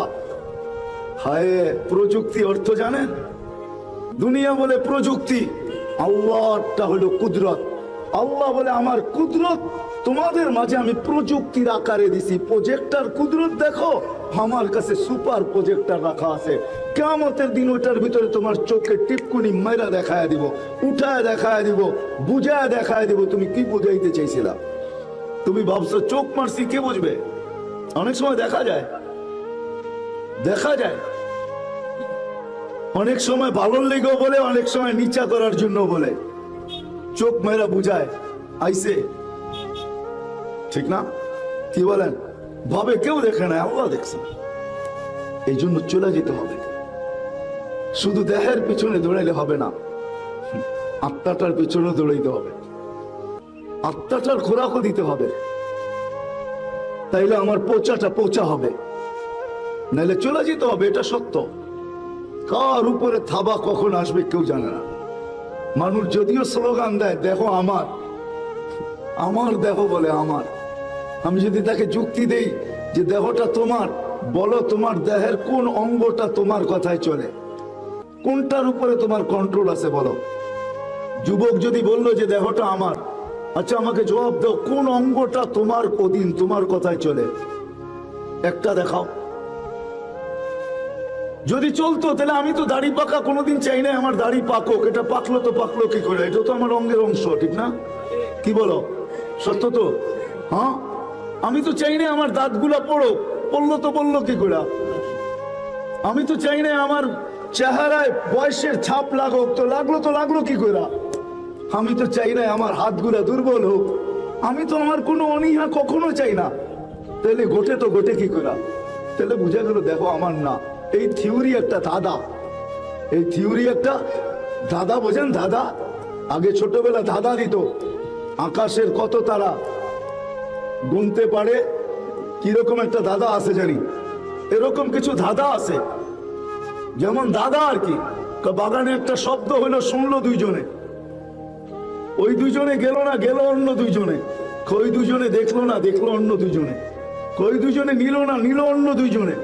হায় প্রযুক্তি। অর্থ জানেন? দুনিয়া বলে প্রযুক্তি, আল্লাহটা হলো কুদরত। আল্লাহ বলে আমার কুদরত তোমাদের মাঝে আমি প্রযুক্তির আকারে দিছি। প্রজেক্টর কুদরত দেখো, আমার কাছে সুপার প্রজেক্টর রাখা আছে। কিয়ামতের দিন ওটার ভিতরে তোমার চোখের টিপকুনি মেরা দেখায় দিব, উঠায় দেখায় দিব, বুঝায় দেখায় দিব তুমি কি বুঝাইতে চাইছিলা। তুমি ভাবছো চোখ মারছি, কে বুঝবে? অনেক সময় দেখা যায় অনেক সময় ভালোর লেগেও বলে, অনেক সময় নিচা করার জন্য বলে। চোখ মেয়েরা বুঝায় আইসে, ঠিক না? কি বলেন? ভাবে কেউ দেখে না, আল্লাহ দেখছে। এই জন্য চলে যেতে হবে। শুধু দেহের পিছনে দৌড়াইলে হবে না, আত্মাটার পিছনে দৌড়াইতে হবে, আত্মাটার খোরাকও দিতে হবে। তাইলে আমার পৌঁছা হবে, নাইলে চলে যেতে হবে। এটা সত্য। কার উপরে থাবা কখন আসবে কেউ জানে না। মানুষ যদিও স্লোগান দেয়, দেখো আমার দেহ বলে আমার। আমি যদি তাকে যুক্তি দেই যে দেহটা তোমার, বলো তোমার দেহের কোন অঙ্গটা তোমার কথায় চলে, কোনটার উপরে তোমার কন্ট্রোল আছে বলো। যুবক যদি বললো যে দেহটা আমার, আচ্ছা আমাকে জবাব দাও কোন অঙ্গটা তোমার অধীন, তোমার কথায় চলে, একটা দেখাও। যদি চলতো তাহলে আমি তো দাড়ি পাকা কোনোদিন চাই না আমার দাড়ি পাকুক। এটা পাকলো তো পাকলো কি করে? এটা তো আমার অঙ্গের অংশ, ঠিক না? কি বলো? সত্য তো? হ্যাঁ, আমি তো চাই না আমার দাঁতগুলা পড়লো তো পড়লো কি করে? আমি তো চাই না আমার চেহারায় বয়সের ছাপ লাগুক, তো লাগলো কি করে? আমি তো চাই না আমার হাতগুলা দুর্বল হোক। আমি তো আমার কোনো অনীহা কখনো চাই না। তাহলে ঘটে কি করে? তাহলে বুঝা গেল দেখো আমার না। এই থিওরি একটা দাদা বোঝেন? দাদা আগে ছোটবেলা দাদা দিত, আকাশের কত তারা গুনতে পারে, কিরকম একটা দাদা আছে জানি। এরকম কিছু দাদা আছে, যেমন দাদা আর কি। বাগানে একটা শব্দ হইলো, শুনলো দুইজনে, ওই দুইজনে গেল না, গেল অন্য দুইজনে। ওই দুইজনে দেখলো না, দেখলো অন্য দুইজনে। ওই দুইজনে নিল না, নিল অন্য দুইজনে।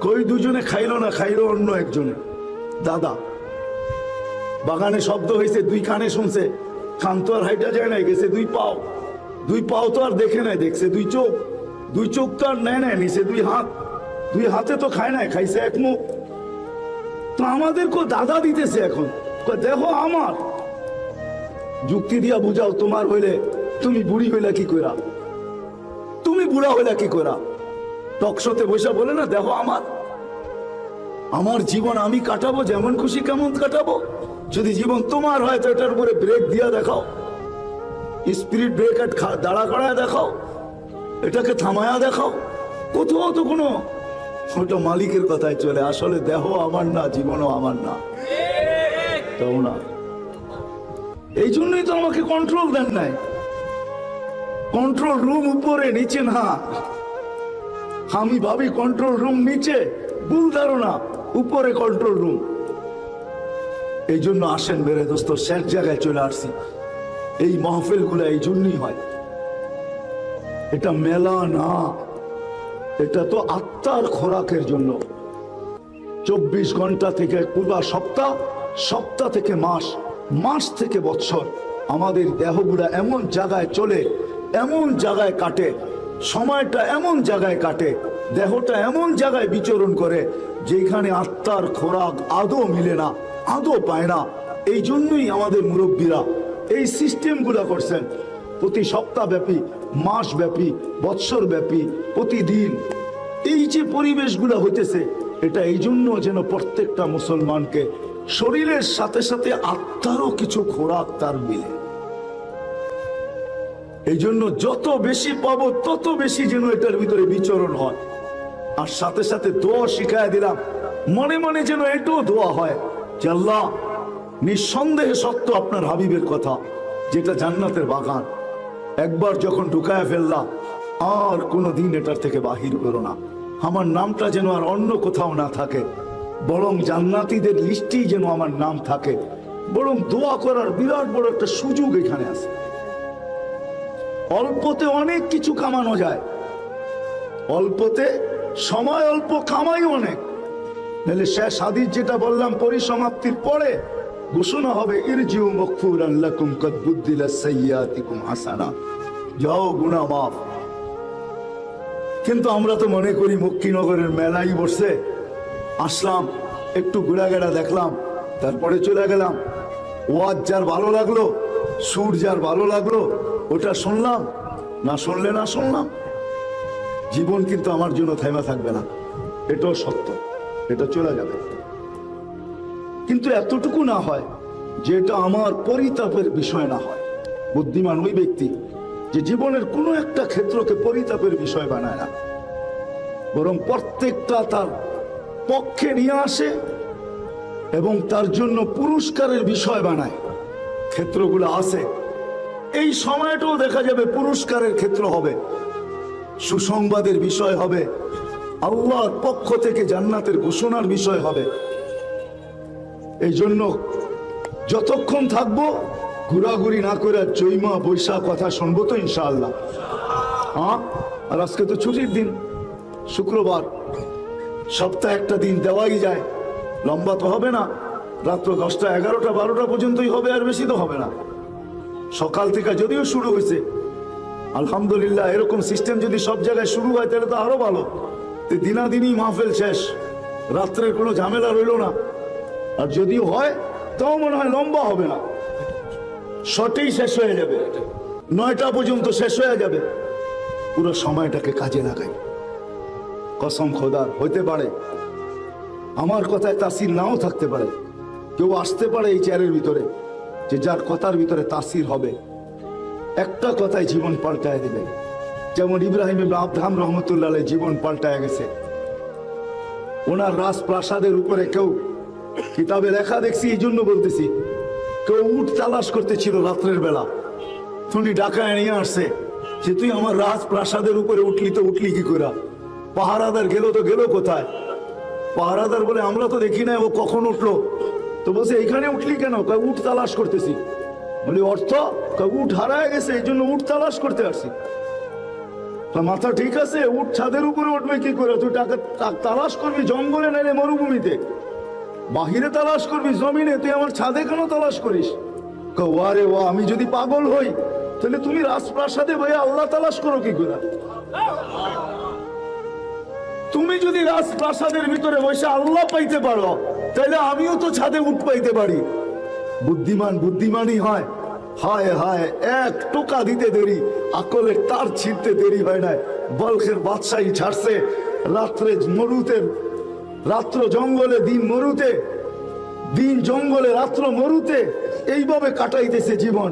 ওই দুজনে খাইলো না, খাইলো অন্য একজনে। দাদা বাগানে শব্দ হয়েছে, দুই কানে শুনছে, কান তো আর হাইটা যায় নাই, গেছে দুই পাও তো আর দেখে নাই, দেখছে দুই চোখ তো আর নেয় নিছে দুই হাতে তো খায় নাই, খাইছে এক মুখ। তো আমাদের দাদা দিতেছে এখন, দেখো আমার। যুক্তি দিয়া বুঝাও, তোমার হইলে তুমি বুড়ি হইলা কি কইরা, তুমি বুড়া হইলা কি কইরা? টকশোতে বসে বলে না, দেখো আমার জীবন আমি কাটাবো, যেমন খুশি কেমন কাটাবো। যদি জীবন তোমার হয় তো এটার উপরে ব্রেক দিয়া দেখাও, স্পিরিট ব্রেক দাঁড়া করায় দেখাও, এটাকে থামায়া দেখাও। কোথাও তো কোনো ওটা মালিকের কথায় চলে। আসলে দেহ আমার না, জীবনও আমার না, তাও না। এই জন্যই তো আমাকে কন্ট্রোল দেন নাই। কন্ট্রোল রুম উপরে, নিচে না। আমি ভাবি কন্ট্রোল রুম নিচে, ভুল ধারণা, উপরে কন্ট্রোল রুম। এই জন্য আসেন বেড়ে দোস্ত, শেষ জায়গায় চলে আসছি। এই মাহফিল গুলা এই জন্যই হয়। এটা মেলা না, এটা তো আত্মার খোরাকের জন্য। 24 ঘন্টা থেকে পুরো সপ্তাহ থেকে মাস থেকে বছর আমাদের দেহগুলা এমন জায়গায় চলে, এমন জায়গায় কাটে, সময়টা এমন জায়গায় কাটে, দেহটা এমন জায়গায় বিচরণ করে যেখানে আত্মার খোরাক আদৌ মিলে না, আদৌ পায় না। এই জন্যই আমাদের মুরব্বীরা এই সিস্টেম গুলা করছেন। প্রতি সপ্তাহ ব্যাপী, মাস ব্যাপী, বৎসর ব্যাপী, প্রতিদিন এই যে পরিবেশগুলো হইতেছে, এটা এই জন্য যেন প্রত্যেকটা মুসলমানকে শরীরের সাথে সাথে আত্মারও কিছু খোরাক তার মিলে। এই জন্য যত বেশি পাবো তত বেশি যেন এটার ভিতরে বিচরণ হয়। আর সাথে সাথে দোয়া শিখায় দিলাম, মনে মনে যেন এটাও দোয়া হয় যে আল্লাহ, নিঃসন্দেহে সত্য আপনার হাবিবের কথা, যেটা জান্নাতের বাগান, একবার যখন ঢুকায় ফেললা আর কোনোদিন এটার থেকে বাহির করো না। আমার নামটা যেন আর অন্য কোথাও না থাকে, বরং জান্নাতীদের লিস্টেই যেন আমার নাম থাকে। বরং দোয়া করার বিরাট বড় একটা সুযোগ এখানে আছে। অল্পতে অনেক কিছু কামানো যায়, অল্পতে সময় অল্প, কামাই অনেক। নাহলে শেষ হাদিস যেটা বললাম, পরিসমাপ্তির পরে ঘোষণা হবে ইরজিউ মাগফুরান লাকুম কাদ বুদ্দিলাস সাইয়্যাতিকুম হাসানা, যাও গুনাহ মাফ। কিন্তু আমরা তো মনে করি মক্কিনগরের মেলাই বসছে, আসলাম একটু ঘোরাঘেরা দেখলাম, তারপরে চলে গেলাম। ওয়াজ যার ভালো লাগলো, সুর যার ভালো লাগলো, ওটা শুনলাম, না শুনলে না শুনলাম। জীবন কিন্তু আমার জন্য থেমে থাকবে না, এটাও সত্য, এটা চলে যাবে। কিন্তু এতটুকু না হয় যে এটা আমার পরিতাপের বিষয় না হয়। বুদ্ধিমান ওই ব্যক্তি যে জীবনের কোনো একটা ক্ষেত্রকে পরিতাপের বিষয় বানায় না, বরং প্রত্যেকটা তার পক্ষে নিয়ে আসে এবং তার জন্য পুরস্কারের বিষয় বানায়। ক্ষেত্রগুলো আছে, এই সময়টাও দেখা যাবে পুরস্কারের ক্ষেত্র হবে, সুসংবাদের বিষয় হবে, আল্লাহর পক্ষ থেকে জান্নাতের ঘোষণার বিষয় হবে। এই জন্য যতক্ষণ থাকবো ঘোরাঘুরি না করে জৈমা বৈশাখ কথা শুনবো তো ইনশাআল্লাহ। হ্যাঁ, আর আজকে তো ছুটির দিন, শুক্রবার, সপ্তাহে একটা দিন দেওয়াই যায়, লম্বা তো হবে না, রাত্র 10টা 11টা 12টা পর্যন্তই হবে, আর বেশি তো হবে না। সকাল থেকে যদিও শুরু হয়েছে, আলহামদুলিল্লাহ, এরকম সিস্টেম যদি সব জায়গায় শুরু হয় তাহলে তো আরো ভালো। দিনাদিনই মাহফিল শেষ, রাত্রের কোনো ঝামেলা রইল না। আর যদিও হয় তাও মনে হয় লম্বা হবে না, শর্টেই শেষ হয়ে যাবে, 9টা পর্যন্ত শেষ হয়ে যাবে। পুরো সময়টাকে কাজে লাগাই। কসম খোদার, হইতে পারে আমার কথায় তাসির নাও থাকতে পারে, কেউ আসতে পারে এই চেয়ারের ভিতরে যে যার কথার ভিতরে তাসির হবে, একটা কথায় জীবন পাল্টায় দিবে। যেমন ইব্রাহিম ইবনে আদহাম রহমতুল্লাহ আলাইহি জীবন পাল্টায় গেছে। ওনার রাজপ্রাসাদের উপরে কেউ, কিতাবে লেখা দেখছি, এই জন্য বলতেছি, কেউ উট তালাশ করতেছিল রাত্রের বেলা, তুমি ডাকায় নিয়ে আসছে যে তুই আমার রাজপ্রাসাদের উপরে উঠলি, তো উঠলি কি করে? পাহারাদার গেল তো গেল কোথায়? পাহারাদার বলে আমরা তো দেখি না ও কখন উঠলো। তো বলছে এইখানে উঠলি কেন? উট তালাশ করতেছি। বলি অর্থ? উট হারায় গেছে, এই জন্য উট তালাশ করতে আসছি। মাথা ঠিক আছে, উট ছাদের উপরে উঠবে কি করে? তুই তালাশ করবি জঙ্গলে, নাইলে মরুভূমিতে, বাহিরে তালাশ করবি জমিনে, তুই আমার ছাদে কেন তালাশ করিস? ওয়ারে ওয়া, আমি যদি পাগল হই তাহলে তুমি রাজপ্রাসাদে বইয়া আল্লাহ তালাশ করো কি করে? তুমি যদি রাজপ্রাসাদের ভিতরে বসে আল্লাহ পাইতে পারো, তাহলে আমিও তো ছাদে উঠ পাইতে পারি। বুদ্ধিমান বুদ্ধিমানই হয়। হায় হায়, এক টোকা দিতে দেরি, আকলের তার ছিঁড়তে দেরি হয় না। বলখের বাদশাহী ছাড়ছে রাত্রে মরুতে, রাত্র জঙ্গলে, দিন মরুতে, দিন জঙ্গলে, রাত্র মরুতে, এইভাবে কাটাইতেছে জীবন।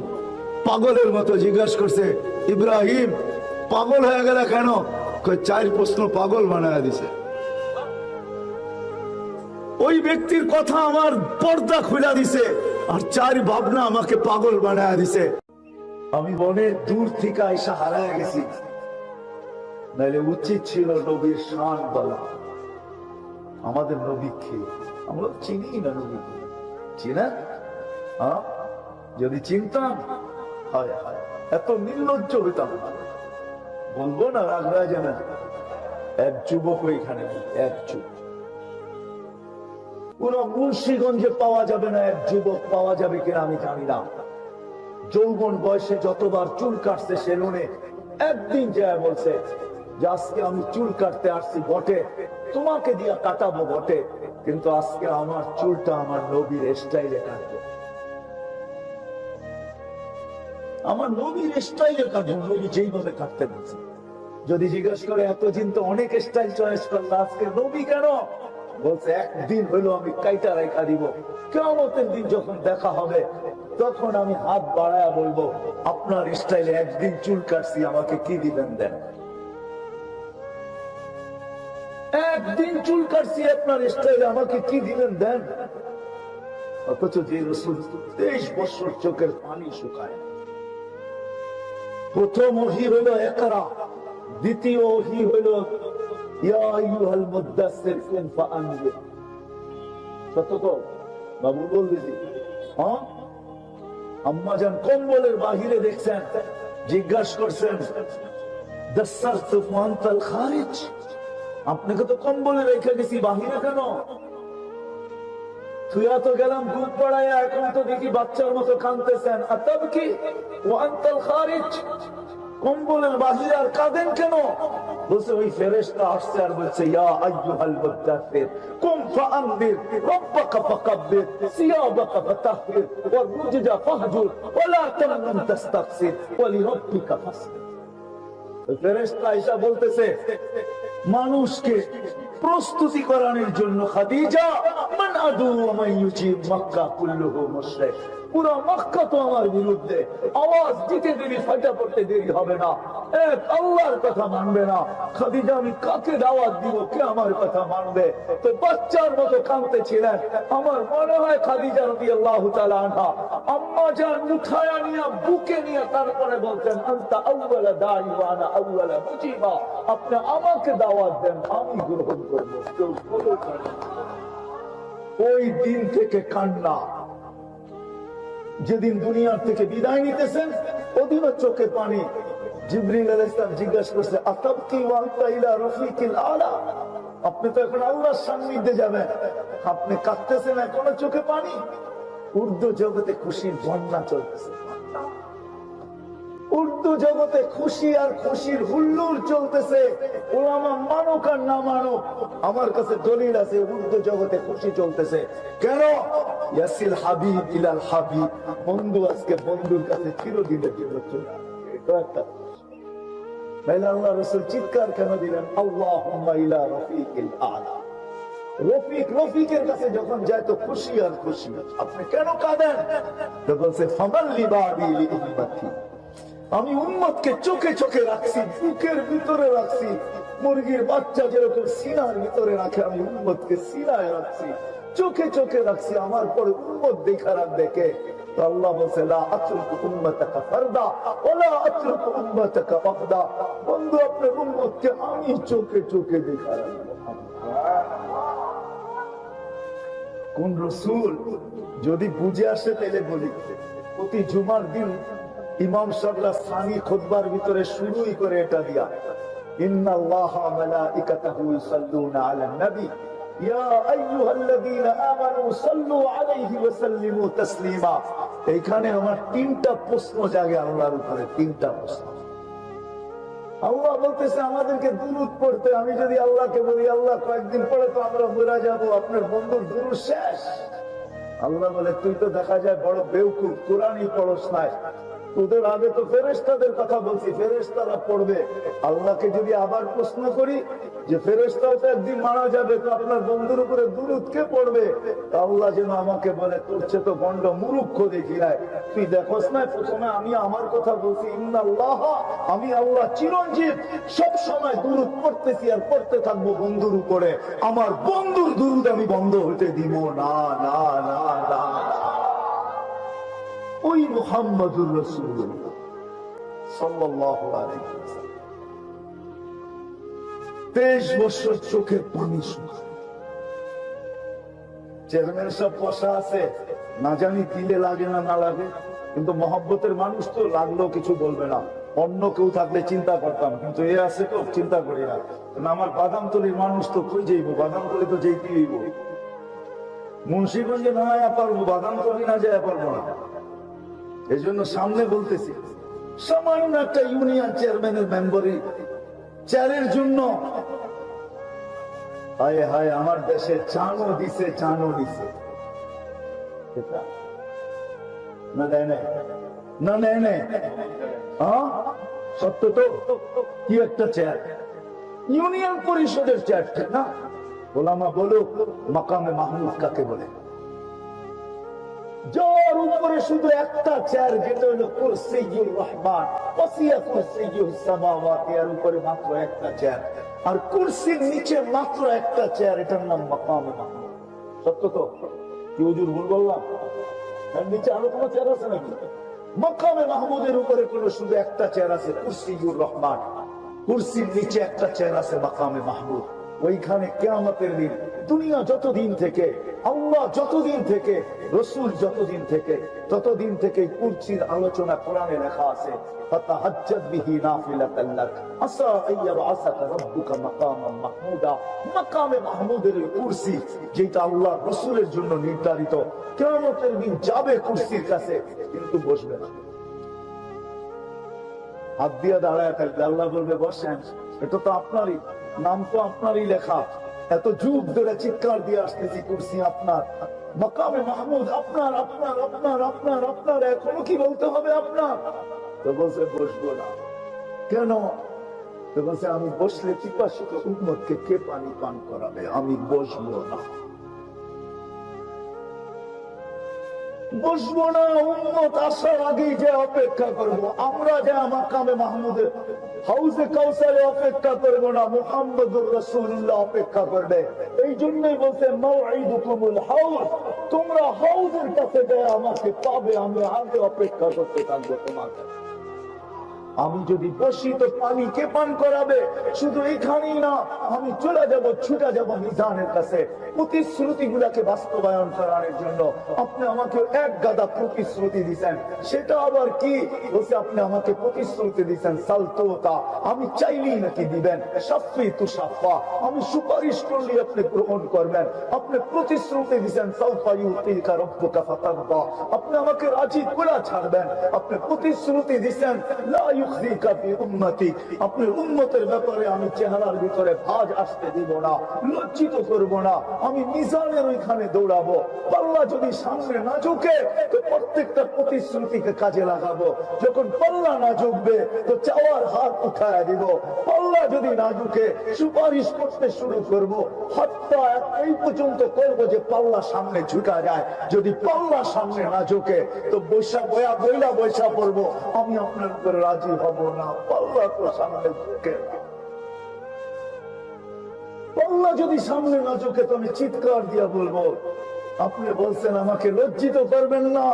পাগলের মতো জিজ্ঞাসা করছে, ইব্রাহিম পাগল হয়ে গেল কেন? 4 প্রশ্ন পাগল বানায় দিছে। ওই ব্যক্তির কথা আমার পর্দা খুলে দিছে, আর 4 ভাবনা আমাকে পাগল বানায় দিছে। আমি বনে দূর থেকে আইসা হারায় গেছি, নাইলে উচিত ছিল নবীর শান বলা। আমাদের নবী কে? আমরা চিনি না নবী, চিনা? যদি চিনতাম, হায় হায়, এত নির্লজ্জ হইতাম না। বলবো না, রাগ হয়ে যাবে। এক যুবক ওইখানে, এক যুবক, পুরো মুন্সিগঞ্জে পাওয়া যাবে না এক যুবক, পাওয়া যাবে কিনা আমি জানি না। যৌবন বয়সে যতবার চুল কাটছে সেলুনে, একদিন যায় বলছে যে আজকে আমি চুল কাটতে আসছি বটে, তোমাকে দিয়া কাটাবো বটে, কিন্তু আজকে আমার চুলটা আমার নবীর স্টাইলে কাটবো। আমার নবীর স্টাইলে কাটবো, নবী যেইভাবে কাটতে বলছে। যদি জিজ্ঞেস করে এতদিন তো অনেক স্টাইল চয়েস করলো, আজকে নবী কেন? বলছে একদিন হইলো আমি কাইটা রেখা দিব, কিয়ামতের দিন যখন দেখা হবে তখন আমি হাত বাড়ায়া বলবো আপনার স্টাইলে একদিন চুল কাটছি, আমাকে কি দিবেন দেন। একদিন চুল কাটছি আপনার স্টাইলে, আমাকে কি দিবেন দেন। অথচ যে রাসূল 23 বছর চোখের পানি শুকায়। প্রথম ওহী হলো ইকরা, দ্বিতীয় ওহী হলো ইয়া আইয়ুহাল মুদাসসির কুম ফাআনজির। সত্য তো বাবু বলতেছি। হ্যাঁ, আম্মাজান কম্বলের বাহিরে দেখছেন, জিজ্ঞাসা করছেন দাসসারতু ওয়ান্তাল খারিজ, আপনাকে তো কম্বলে রেখে গেছি, বাহিরে কেন? তুইয়া তো গেলাম ঘুম পড়াইয়া, এখন তো দেখি বাচ্চার মতো কাঁদতেছেন। আতাবকি ওয়ান্তাল খারিজ, কম্বলের বাহিরে আর কাঁদেন কেন? বলছে ওই ফেরেশতা আসছে আর বলছে ইয়া আইয়ুহাল মুদাসসির কুম ফাআনজির রাব্বাকা ফাকাব্বির সিয়াবাকা ফাতাহহির ওয়া রুজজা ফাহজুর ওয়া লা তামনুন তাস্তাকসির ওয়া লিরাব্বিকা ফাসবির। ওই ফেরেশতা আয়েশা বলতেছে মানুষকে প্রস্তুতি করানোর জন্য, খাদিজা মান আদু ওয়া মান ইউজিব মক্কা কুল্লুহু মুশরিক, পুরো মক্কা তো আমার বিরুদ্ধে, আওয়াজ দিতে দেরি, ফাটা পড়তে দেরি হবে না, এক আল্লাহর কথা মানবে না। খাদিজা আমি কাকে দাওয়াত দিব, কে আমার কথা মানবে? তো বাচ্চার মতো কাঁদতেছিলেন। আমার মনে হয় খাদিজা রাদিয়াল্লাহু তাআলা আনহা আম্মা জান উঠায়া নিয়ে বুকে নিয়ে তারপরে বলতেন আনতা আউয়ালা দাঈ ওয়া আনা আউয়ালা মুজিবা, আপনি আমাকে দাওয়াত দেন, আমি গ্রহণ করব, কেউ ফলো করবে। ওই দিন থেকে কান্না। যেদিন দুনিয়ার থেকে বিদায় নিতেছেন ওদিনও চোখে পানি। জিবরিল আলাইহিস সালাম জিজ্ঞাসা করছে আতাবকি ওয়া আনতা ইলা রাফিকিল আলা, আপনি তো এখন আল্লাহর সান্নিধ্যে যাবেন, আপনি কাঁদতেছেন এখনো চোখে পানি। উর্দু জগতে খুশির বন্যা চলতেছে, উর্দু জগতে খুশি আর খুশির হুল্লোড় চলতেছে। ওলামা মানুক আর না মানুক, আমার কাছে দলিল আছে উর্দু জগতে খুশি চলতেছে। কেন? ইয়াসিল হাবিব ইলাল হাবিব, বন্ধু আজকে বন্ধুর কাছে চিরদিনের জন্য চলে আসবে। তাইলে আল্লাহ রাসূল চিৎকার কেন দিলেন আল্লাহুম্মা ইলা রাফিকিল আলা? রফিক রফিকের কাছে যখন যায় তো খুশি আর খুশি। আপনি কেন কাঁদেন? তো বলছে ফামাল লিবাদি লিউম্মতি, আমি উম্মতকে চোখে চোখে রাখছি, বুকের ভিতরে রাখছি। মুরগির বাচ্চা যেরকম সিনার ভিতরে রাখে, আমি উম্মতকে সিনায় রাখছি, চোখে চোখে রাখছি। আমার পরে উম্মত দেখা রাখবে কে? তো আল্লাহ বলছে লা আতরুকু উম্মাতাকা ফারদা ওয়ালা আতরুকু উম্মাতাকা ওয়াহদা, বন্ধু আপনার উম্মতকে আমি চোখে চোখে দেখা রাখবো। কোন রাসূল যদি বুঝে আসে তাহলে বলি, প্রতি জুমার দিন ইমাম সাহেবরা সানি খুতবার ভিতরে শুরুই করে এটা দিয়া ইন্নাল্লাহা ওয়া মালাইকাতাহু ইউসাল্লুনা আলান নবী ইয়া আইয়ুহাল্লাযীনা আমানু সাল্লু আলাইহি ওয়া সাল্লিমু তাসলিমা। এইখানে আমার তিনটা প্রশ্ন জাগে আল্লাহর উপরে, তিনটা প্রশ্ন। আল্লাহ বলতেছে আমাদেরকে দুরূদ পড়তে। আমি যদি আল্লাহকে বলি আল্লাহ কয়েকদিন পরে তো আমরা মরে যাব, আপনার বন্ধুর দুরূদ শেষ। আল্লাহ বলে তুই তো দেখা যায় বড় বেওকুফ, কোরআনই পড়স নাই। তোদের আগে তো ফেরেশতাদের কথা বলছি, ফেরেশতারা পড়বে। আল্লাহকে যদি আবার প্রশ্ন করি যে ফেরেশতাও তো একদিন মারা যাবে, তো আপনার বন্ধুর উপরে দুরূদ কে পড়বে? আল্লাহ যেন আমাকে বলে তোর চেয়ে তো গন্ড মূর্খ দেখি নাই, তুই দেখোস না প্রথমে আমি আমার কথা বলছি ইন্নাল্লাহ, আমি আল্লাহ চিরঞ্জীব, সব সময় দুরূদ পড়তেছি আর পড়তে থাকবো বন্ধুর উপরে। আমার বন্ধুর দুরূদ আমি বন্ধ হতে দিব না, না না না। ওই মুহাম্মদুর রাসূলুল্লাহ সাল্লাল্লাহু আলাইহি ওয়াসাল্লাম 23 বছর চোখের পানি শুকায়। চেয়ারম্যান সব বসা আছে, না জানি দিলে লাগে না না লাগে, কিন্তু মহব্বতের মানুষ তো লাগলেও কিছু বলবে না। অন্য কেউ থাকলে চিন্তা করতাম, কিন্তু এ আছে তো চিন্তা করি না। আমার বাদামতলির মানুষ তো কই যাইব, বাদামতলি তো যেতেই হইব। মুন্সিগঞ্জে না পারবো, বাদামতলি না যায় পারবো না। এই জন্য সামনে বলতেছি, সামান্য একটা ইউনিয়ন চেয়ারম্যানের মেম্বারি চেয়ারের জন্য হায় হায় আমার দেশে চানও দিছে, চানও দিছে না দেয় না। না নেয় নেয়? সত্য তো? কি একটা চেয়ার? ইউনিয়ন পরিষদের চেয়ার, ঠিক না? ওলামা বলুক মাকামে মাহমুদ কাকে বলে? যার উপরে শুধু একটা চেয়ার, যেটা হলো কুরসিয়ুর রহমান, ওয়াসিয়া কুরসিয়ুস সামাওয়াতি, এর উপরে মাত্র একটা চেয়ার, আর কুরসির নিচে মাত্র একটা চেয়ার, এটার নাম মাকামে মাহমুদ। সত্য তো? কি হুজুর ভুল বললাম? এর নিচে আরো কোনো চেয়ার আছে নাকি? মাকামে মাহমুদের উপরে কোনো শুধু একটা চেয়ার আছে, কুরসিয়ুর রহমান। কুরসির নিচে একটা চেয়ার আছে, মাকামে মাহমুদ। ওইখানে কিয়ামতের দিন, দুনিয়া যতদিন থেকে, আল্লাহ যতদিন থেকে, রাসূল যতদিন থেকে, ততদিন থেকে কুরসির আলোচনা কোরআনে লেখা আছে। ফাতাহাজ্জাদ বিহি নাফিলাতান লাক আসা আইয়াবআসাকা রাব্বুকা মাকামান মাহমুদা। মাকামে মাহমুদের কুরসি, যেটা আল্লাহ রাসূলের জন্য নির্ধারিত, কিয়ামতের দিন যাবে কুরসির কাছে, কিন্তু বসবে না। হাত দিয়ে দাঁড়ায় থাকবে, আল্লাহ বলবে বসেন। এটা তো আপনারই, নাম তো আপনারই লেখা। এত যুগ ধরে চিৎকার দিয়ে আসতেছি কুরসি আপনার, মাকামে মাহমুদ আপনার, আপনার, আপনার, আপনার, আপনার, এখনো কি বলতে হবে আপনার? তো বলছে বসবো না। কেন? তো বলছে আমি বসলে পিপাসিত উম্মতকে কে পানি পান করাবে? আমি বসবো না, বসবো না। উম্মত আসার আগেই যে অপেক্ষা করবো আমরা, যে মাকামে মাহমুদের হাউজে কাউসারে অপেক্ষা করবো না, মুহাম্মদুর রাসূলুল্লাহ অপেক্ষা করবে। এই জন্যই বলছে মাউঈদুকুমুল হাউজ, তোমরা হাউজের কাছে যায় আমাকে পাবে, আমি আগে অপেক্ষা করতে থাকবো তোমাকে। আমি যদি বসি তো পানি কে পান করাবে? শুধু এইখানেই না, আমি চলে যাব, ছুটে যাব মিজানের কাছে প্রতিশ্রুতি গুলাকে বাস্তবায়ন করার জন্য। আপনি আমাকে এক গাদা প্রতিশ্রুতি দিচ্ছেন, সেটা আবার কি? বলছে আপনি আমাকে প্রতিশ্রুতি দিচ্ছেন সালতোতা, আমি চাইলেই নাকি দিবেন। শাফি তু শাফা, আমি সুপারিশ করলে আপনি গ্রহণ করবেন। আপনি প্রতিশ্রুতি দিচ্ছেন সাউফা ইউতিকা রাব্বুকা ফাতারদা, আপনি আমাকে রাজি করে ছাড়বেন। আপনি প্রতিশ্রুতি দিচ্ছেন লা ইউখরিকা ফি উম্মতি, আপনার উম্মতের ব্যাপারে আমি চেহারার ভিতরে ভাঁজ আসতে দিব না, লজ্জিত করব না, আমি মিজানের ওইখানে দৌড়াবো। পাল্লা যদি সামনে না ঝুঁকে তো প্রত্যেকটা প্রতিশ্রুতিকে কাজে লাগাবো। যখন পাল্লা না ঝুঁকবে তো চাওয়ার হাত উঠায় দিব। পাল্লা যদি না ঝুঁকে সুপারিশ করতে শুরু করব, হাতটা এই পর্যন্ত করবো যে পাল্লা সামনে ঝুঁকা যায়। যদি পাল্লা সামনে না ঝুঁকে তো বৈশা পড়বো, আমি আপনার উপরে রাজি হব না। পাল্লা তো সামনে ঝুঁকে, পাল্লা যদি সামনে না ঝুঁকে তো আমি চিৎকার দিয়া বলবো আপনি বলছেন আমাকে লজ্জিত করবেন না,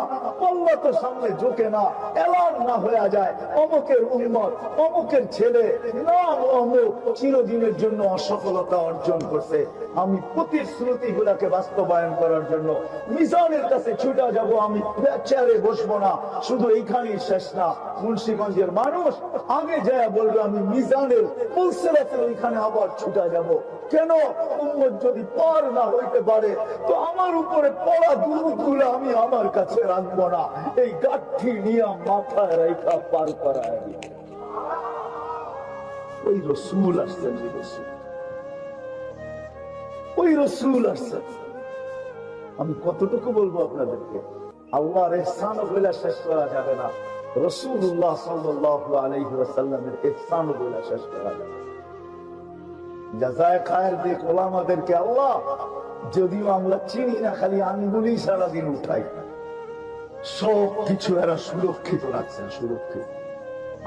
পাল্লা তো সামনে ঝুঁকে না, এলান না হয়ে যায় অমুকের উম্মত, অমুকের ছেলে, নাম অমুক চিরদিনের জন্য অসফলতা অর্জন করছে। আমি প্রতিশ্রুতি গুলাকে বাস্তবায়ন করার জন্য মিজানের কাছে ছুটে যাব। আমি চেয়ারে বসবো না। শুধু এইখানেই শেষ না, মুন্সিগঞ্জের মানুষ আগে যায় বলবে আমি মিজানের পুলসেরাতের ওইখানে আবার ছুটে যাব। কেন? উম্মত যদি পার না হইতে পারে তো আমার উপরে পড়া দুরূদগুলো আমি আমার কাছে রাখবো না, এই গাঠি নিয়ে মাথায় রেখা পার করায় দিব। ওই রাসূল আসছেন, ওই রাসূল আসছেন। আমি কতটুকু বলবো আপনাদেরকে? আল্লাহর ইহসান বলে শেষ করা যাবে না, রাসূলুল্লাহ সাল্লাল্লাহু আলাইহি ওয়াসাল্লামের ইহসান বলে শেষ করা যাবে। জাযায়ে খায়ের দিক ওলামাদেরকে আল্লাহ, যদিও আমরা চিনি না, খালি আঙ্গুলি সারাদিন উঠাই, সব কিছু এরা সুরক্ষিত রাখছেন, সুরক্ষিত।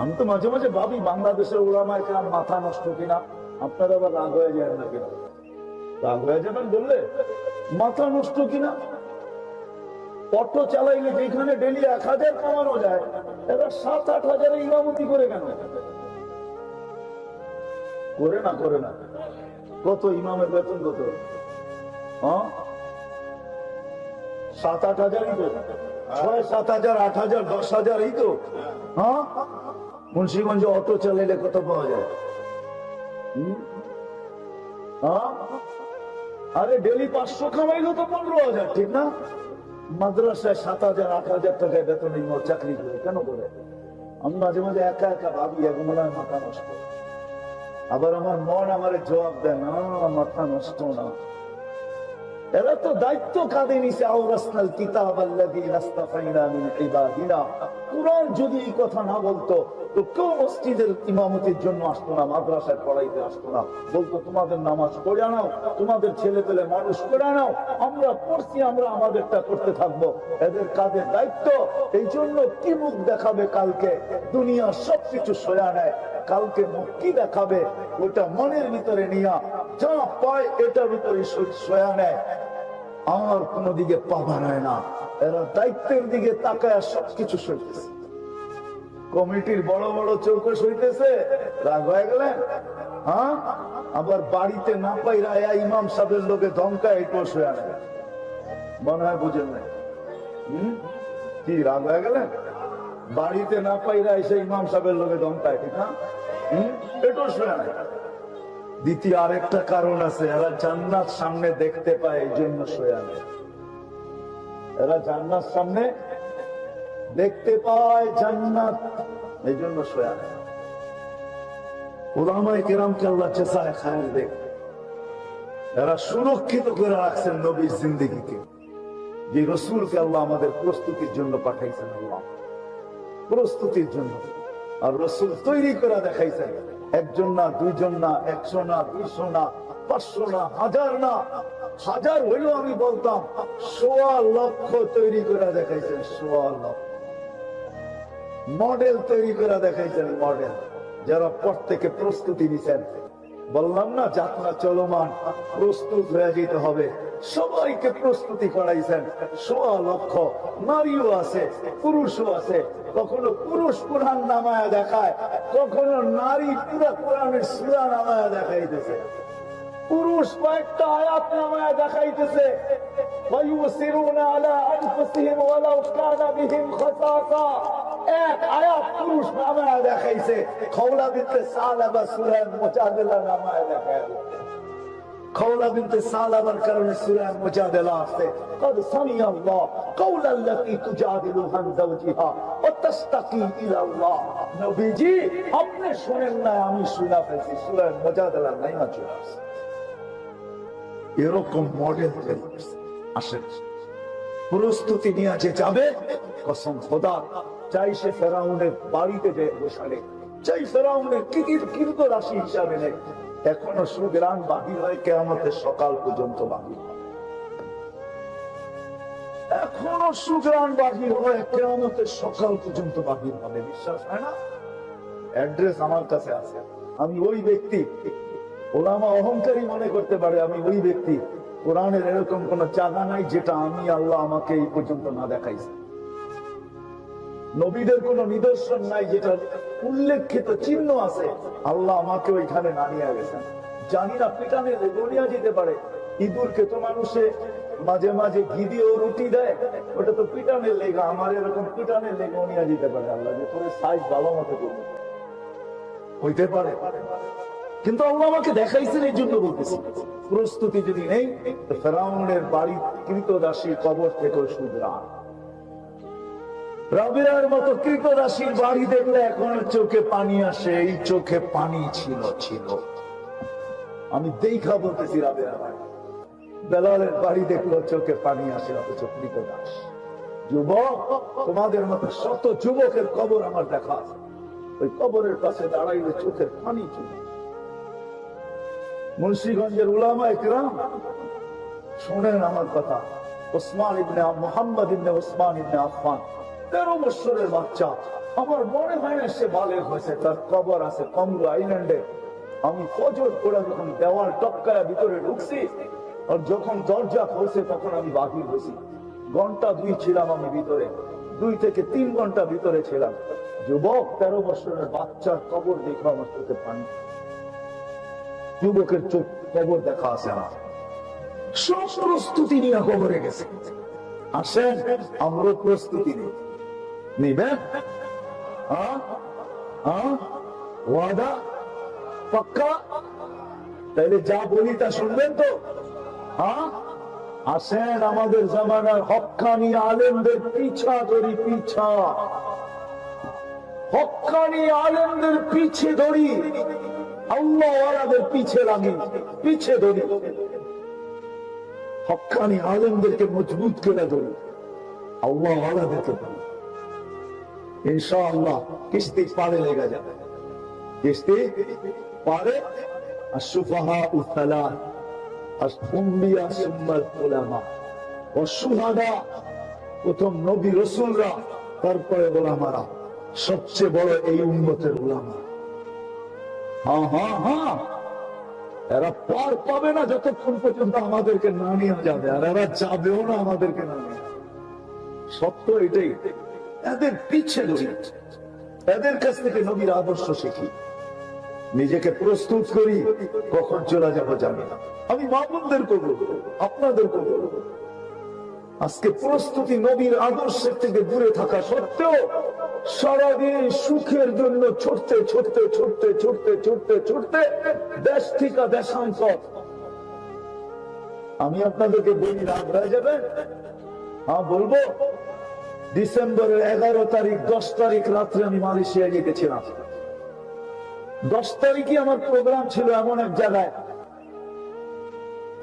আমি তো মাঝে মাঝে ভাবি বাংলাদেশের ওলামায়ে কেরাম মাথা নষ্ট কিনা। আপনারা আবার রাগ হয়ে যায় না কিনা? রাগ হয়ে যাবেন বললে? মাথা নষ্ট কিনা? অটো চালাইলে যেখানে ডেলি 1000 কামানো যায়, এরা 7-8 হাজারে ইমামতি করে কেন? করে না, করে না। কত ইমামের বেতন কত? 7-8 হাজারই তো, 6-7 হাজার, 8 হাজার, 10 হাজার, এই তো। মুন্সিগঞ্জে অটো চালাইলে কত পাওয়া যায়? আরে ডেলি 500 কামাইলো তো 15,000, ঠিক না? মাদ্রাসায় 7,000, 8,000 টাকায় বেতন চাকরি করে কেন করে? আমি মাঝে মাঝে একা একা ভাবি এখন মনে হয় মাথা নষ্ট। আবার আমার মন আমার জবাব দেয় না, মাথা নষ্ট না, এরা তো দায়িত্ব কাঁধে নিছে। আওরাসনাল কিতাব আল্লাযী নাস্তাফাইনা মিন ইবাদিনা। কুরআন যদি এই কথা না বলতো তো কেউ মসজিদের ইমামতির জন্য আসতো না, মাদ্রাসায় পড়াইতে আসতো না। বলতো তোমাদের নামাজ পড়ে নাও, তোমাদের ছেলে পেলে মানুষ করে নাও, আমরা পড়ছি, আমরা আমাদেরটা করতে থাকবো। এদের কাঁধে দায়িত্ব। এই জন্য কি মুখ দেখাবে কালকে? দুনিয়া সবকিছু সয়া নেয়, কালকে মুখ কি দেখাবে ওটা মনের ভিতরে নিয়া যা পায় এটার ভিতরে সয়া নেয়, আর কোন দিকে পা বাড়ায় না। এরা দায়িত্বের দিকে তাকায় সবকিছু সইতেছে। কমিটির বড় বড় চৌকো সইতেছে, রাগ হয়ে গেলেন? হ্যাঁ, আবার বাড়িতে না পাইরা ইমাম সাহেবের লোকে ধমকায় এটাও সয়া নেয়। মনে হয় বুঝেন নাই? কি রাগ হয়ে গেলেন? বাড়িতে না পাইরা এসে ইমাম সাহেবের লোকে ধমকায়, ঠিক না? এটাও সয়া নেয়। দ্বিতীয় আরেকটা কারণ আছে, এরা জান্নাত সামনে দেখতে পায়, এই জন্য সয়া নেয়। এরা জান্নাত সামনে দেখতে পায়, জান্নাত, এই জন্য সয়া নেয়। উলামায়ে কেরামকে আল্লাহ জাযায়ে খায়ের দেখ, এরা সুরক্ষিত করে রাখছেন নবীর জিন্দেগিকে। যে রাসূলকে আল্লাহ আমাদের প্রস্তুতির জন্য পাঠাইছেন, আল্লাহ প্রস্তুতির জন্য। আর রাসূল তৈরি করে দেখাইছেন, একজন না, দুইজন না, 100 না, 200 না, 500 না, 1000 না, 1000 হইলেও আমি বলতাম 1.25 লক্ষ তৈরি করে দেখাইছেন। 1.25 লক্ষ মডেল তৈরি করে দেখাইছেন, মডেল, যারা পর থেকে প্রস্তুতি নিছেন। বললাম না যাত্রা চলমান, প্রস্তুত হয়ে যেতে হবে। সবাইকে প্রস্তুতি করাইছেন। 1.25 লক্ষ নারীও আছে, পুরুষও আছে। কখনো পুরুষ কোরআন নামায়া দেখায়, কখনো নারী পুরা কোরআনের সূরা নামায়া দেখাইতেছে। পুরুষ কয়েকটা আয়াত নামায়া দেখাইতেছে। ওয়ায়ুসিরুনা আলা আনফুসিহিম ওয়ালাউ কানা বিহিম খাসাসা। এক আয়াত পুরুষ নামায়া দেখাইছে। খওলা বিনতে সালাবা সূরা মুজাদালা নামায়া দেখাইছে। খওলা বিনতে সালাবার কারণে সূরা মুজাদালা আছে। قد سمع الله قول التي تجادل عن زوجها وتشتكي الى الله। নবীজি আপনি শুনেন না, আমি শোনা ফেলছি। সূরা মুজাদালা নাই না চলে আসছে। এরকম মডেল আসে। প্রস্তুতি নিয়ে যে যাবে, কসম খোদা, চাই সে ফেরাউনের বাড়িতে যে বসালে, চাই ফেরাউনের কীর্ত রাশি হিসাবে নেই, এখনো সুগ্রাণ বাহির হয় কিয়ামতের সকাল পর্যন্ত বাহির হয়। এখনো সুগ্রাণ বাহির হয় কিয়ামতের সকাল পর্যন্ত বাহির হবে। বিশ্বাস হয় না? অ্যাড্রেস আমার কাছে আছে। আমি ওই ব্যক্তি, ওলামা অহংকারী মনে করতে পারে আমি ওই ব্যক্তি। কোরআনের এরকম কোন জায়গা নাই যেটা আমি আল্লাহ আমাকে এই পর্যন্ত না দেখাইছি। নবীদের কোন নিদর্শন নাই যেটা উল্লেখিত চিহ্ন আছে, আল্লাহ আমাকে ওইখানে না নিয়ে গেছেন। জানি না পিটানে লেগনিয়া যেতে পারে। ইঁদুরকে তো মানুষে মাঝে মাঝে ঘি দিয়ে রুটি দেয়, ওটা তো পিটানের লেগা। আমার এরকম পিটানের লেগনিয়া যেতে পারে, আল্লাহ যে তোর সাইজ ভালো মতো করবে, হইতে পারে। কিন্তু আল্লাহ আমাকে দেখাইছেন, এই জন্য বলতেছি। প্রস্তুতি যদি নেই, ফেরাউনের বাড়ি কৃতদাসীর কবর থেকে সুগ্রাণ। রাবেয়ার মতো কৃতদাসীর বাড়ি দেখলে এখন চোখে পানি আসে। এই চোখে পানি ছিল। আমি দেখা বলতেছি, রাবেয়ার বাড়ি, বেলালের বাড়ি দেখলো চোখে পানি আসে, অথচ কৃতদাস। যুবক, তোমাদের মতো শত যুবকের কবর আমার দেখা আছে। ওই কবরের পাশে দাঁড়াইলে চোখের পানি ছিল। মুন্সিগঞ্জের উলামায়ে কিরাম, শোনেন আমার কথা। ওসমান ইবনে মুহাম্মদ ইবনে ওসমান ইবনে আফফান, 13 বছরের বাচ্চা। আমার মনে হয় না সে বালেগ হয়েছে। তার কবর আছে কমরু আইল্যান্ডে। আমি ফজর পড়ে যখন দেওয়াল টপকায়া ভিতরে ঢুকছি, আর যখন দরজা খুলছে তখন আমি বাহির হয়েছি। ঘন্টা 2 ছিলাম আমি ভিতরে, 2 থেকে 3 ঘন্টা ভিতরে ছিলাম। যুবক, 13 বছরের বাচ্চার কবর দেখো, আমার চোখে পানি। যুবকের চোখ কবর দেখা আছে আমার। সব প্রস্তুতি নিয়ে কবরে গেছে। আসেন, আমরা প্রস্তুতি নিবেন? ওয়াদা পাক্কা? তাইলে যা বলি তা শুনবেন তো? আসেন, আমাদের জামানার হক্কানি আলেমদের পিছা ধরি, পিছা। হক্কানি আলেমদের পিছে ধরি, আল্লাহওয়ালাদের পিছে লাগি, পিছে ধরি। হক্কানি আলেমদেরকে মজবুত করে ধরি, আল্লাহ আলাদেরকে ধরি, ইনশাআল্লাহ কিস্তি পারে লেগে যাবে। কিস্তি পারে। السفهاء الثلاث الأنبياء ثم العلماء والشهداء। প্রথম নবী রাসূলরা, তারপরে উলামারা। সবচেয়ে বড় এই উম্মতের উলামা। হ্যাঁ হ্যাঁ হ্যাঁ, এরা পার পাবে না যতক্ষণ পর্যন্ত আমাদেরকে না নিয়ে যাবে, আর এরা যাবেও না আমাদেরকে না নিয়ে। সত্য এটাই। এদের পিছে ধরি, এদের কাছ থেকে নবীর আদর্শ শিখি, নিজেকে প্রস্তুত করি। কখন চলে যাবো জানি না। আমি মামুনদের করবো, আপনাদের করবো। আজকে প্রস্তুতি নবীর আদর্শের থেকে দূরে থাকা সত্ত্বেও সারাদিন সুখের জন্য ছুটতে ছুটতে ছুটতে ছুটতে ছুটতে ছুটতে দেশ থেকে দেশান্তর। আমি আপনাদেরকে বলি, রাগ হয়ে যাবে? হ্যাঁ বলবো। ডিসেম্বরের 11 তারিখ 10 তারিখ রাত্রে আমি মালয়েশিয়া গিয়েছিলাম। 10 তারিখে আমার প্রোগ্রাম ছিল এমন এক জায়গায়,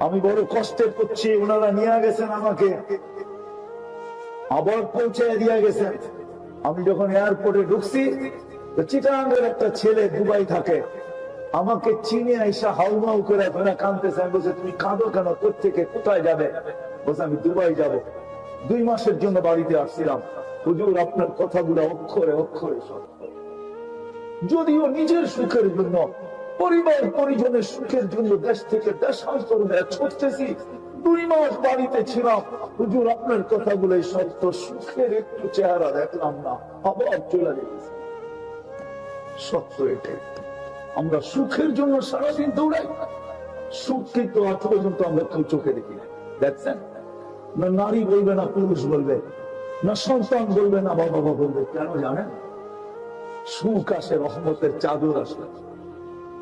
আমি বড় কষ্টে করছি। ওনারা নিয়ে গেছেন আমাকে, আবার পৌঁছে দিয়ে গেছেন। আমি যখন এয়ারপোর্টে ঢুকছি, চিটাগাঙ্গের একটা ছেলে দুবাই থাকে, আমাকে চিনে আইসা হাউমাউ করে ধরে কাঁদতেছে। আমি বলছি, তুমি কাঁদো কেন? কোত্থেকে, কোথায় যাবে? বলছে, আমি দুবাই যাব। 2 মাসের জন্য বাড়িতে আসছিলাম। হুজুর, আপনার কথাগুলো অক্ষরে অক্ষরে সত্য। যদিও নিজের সুখের জন্য, পরিবার পরিজনের সুখের জন্য দেশ থেকে দেশান্তর হয়ে ছুটতেছি, 2 মাস বাড়িতে ছিলাম। হুজুর, আপনার কথাগুলো সত্য। সুখের একটু চেহারা দেখলাম না, আবার চলে গেছে। সত্য এটাই। আমরা সুখের জন্য সারাদিন দৌড়াই। সুখ কিন্তু আজ পর্যন্ত আমরা কেউ চোখে দেখি না। দেখছেন না? নারী বলবে না, পুরুষ বলবে না, সন্তান বলবে না, বাবা বাবা বলবে। কেন জানেন? সুখ আসে, রহমতের চাদর আসে।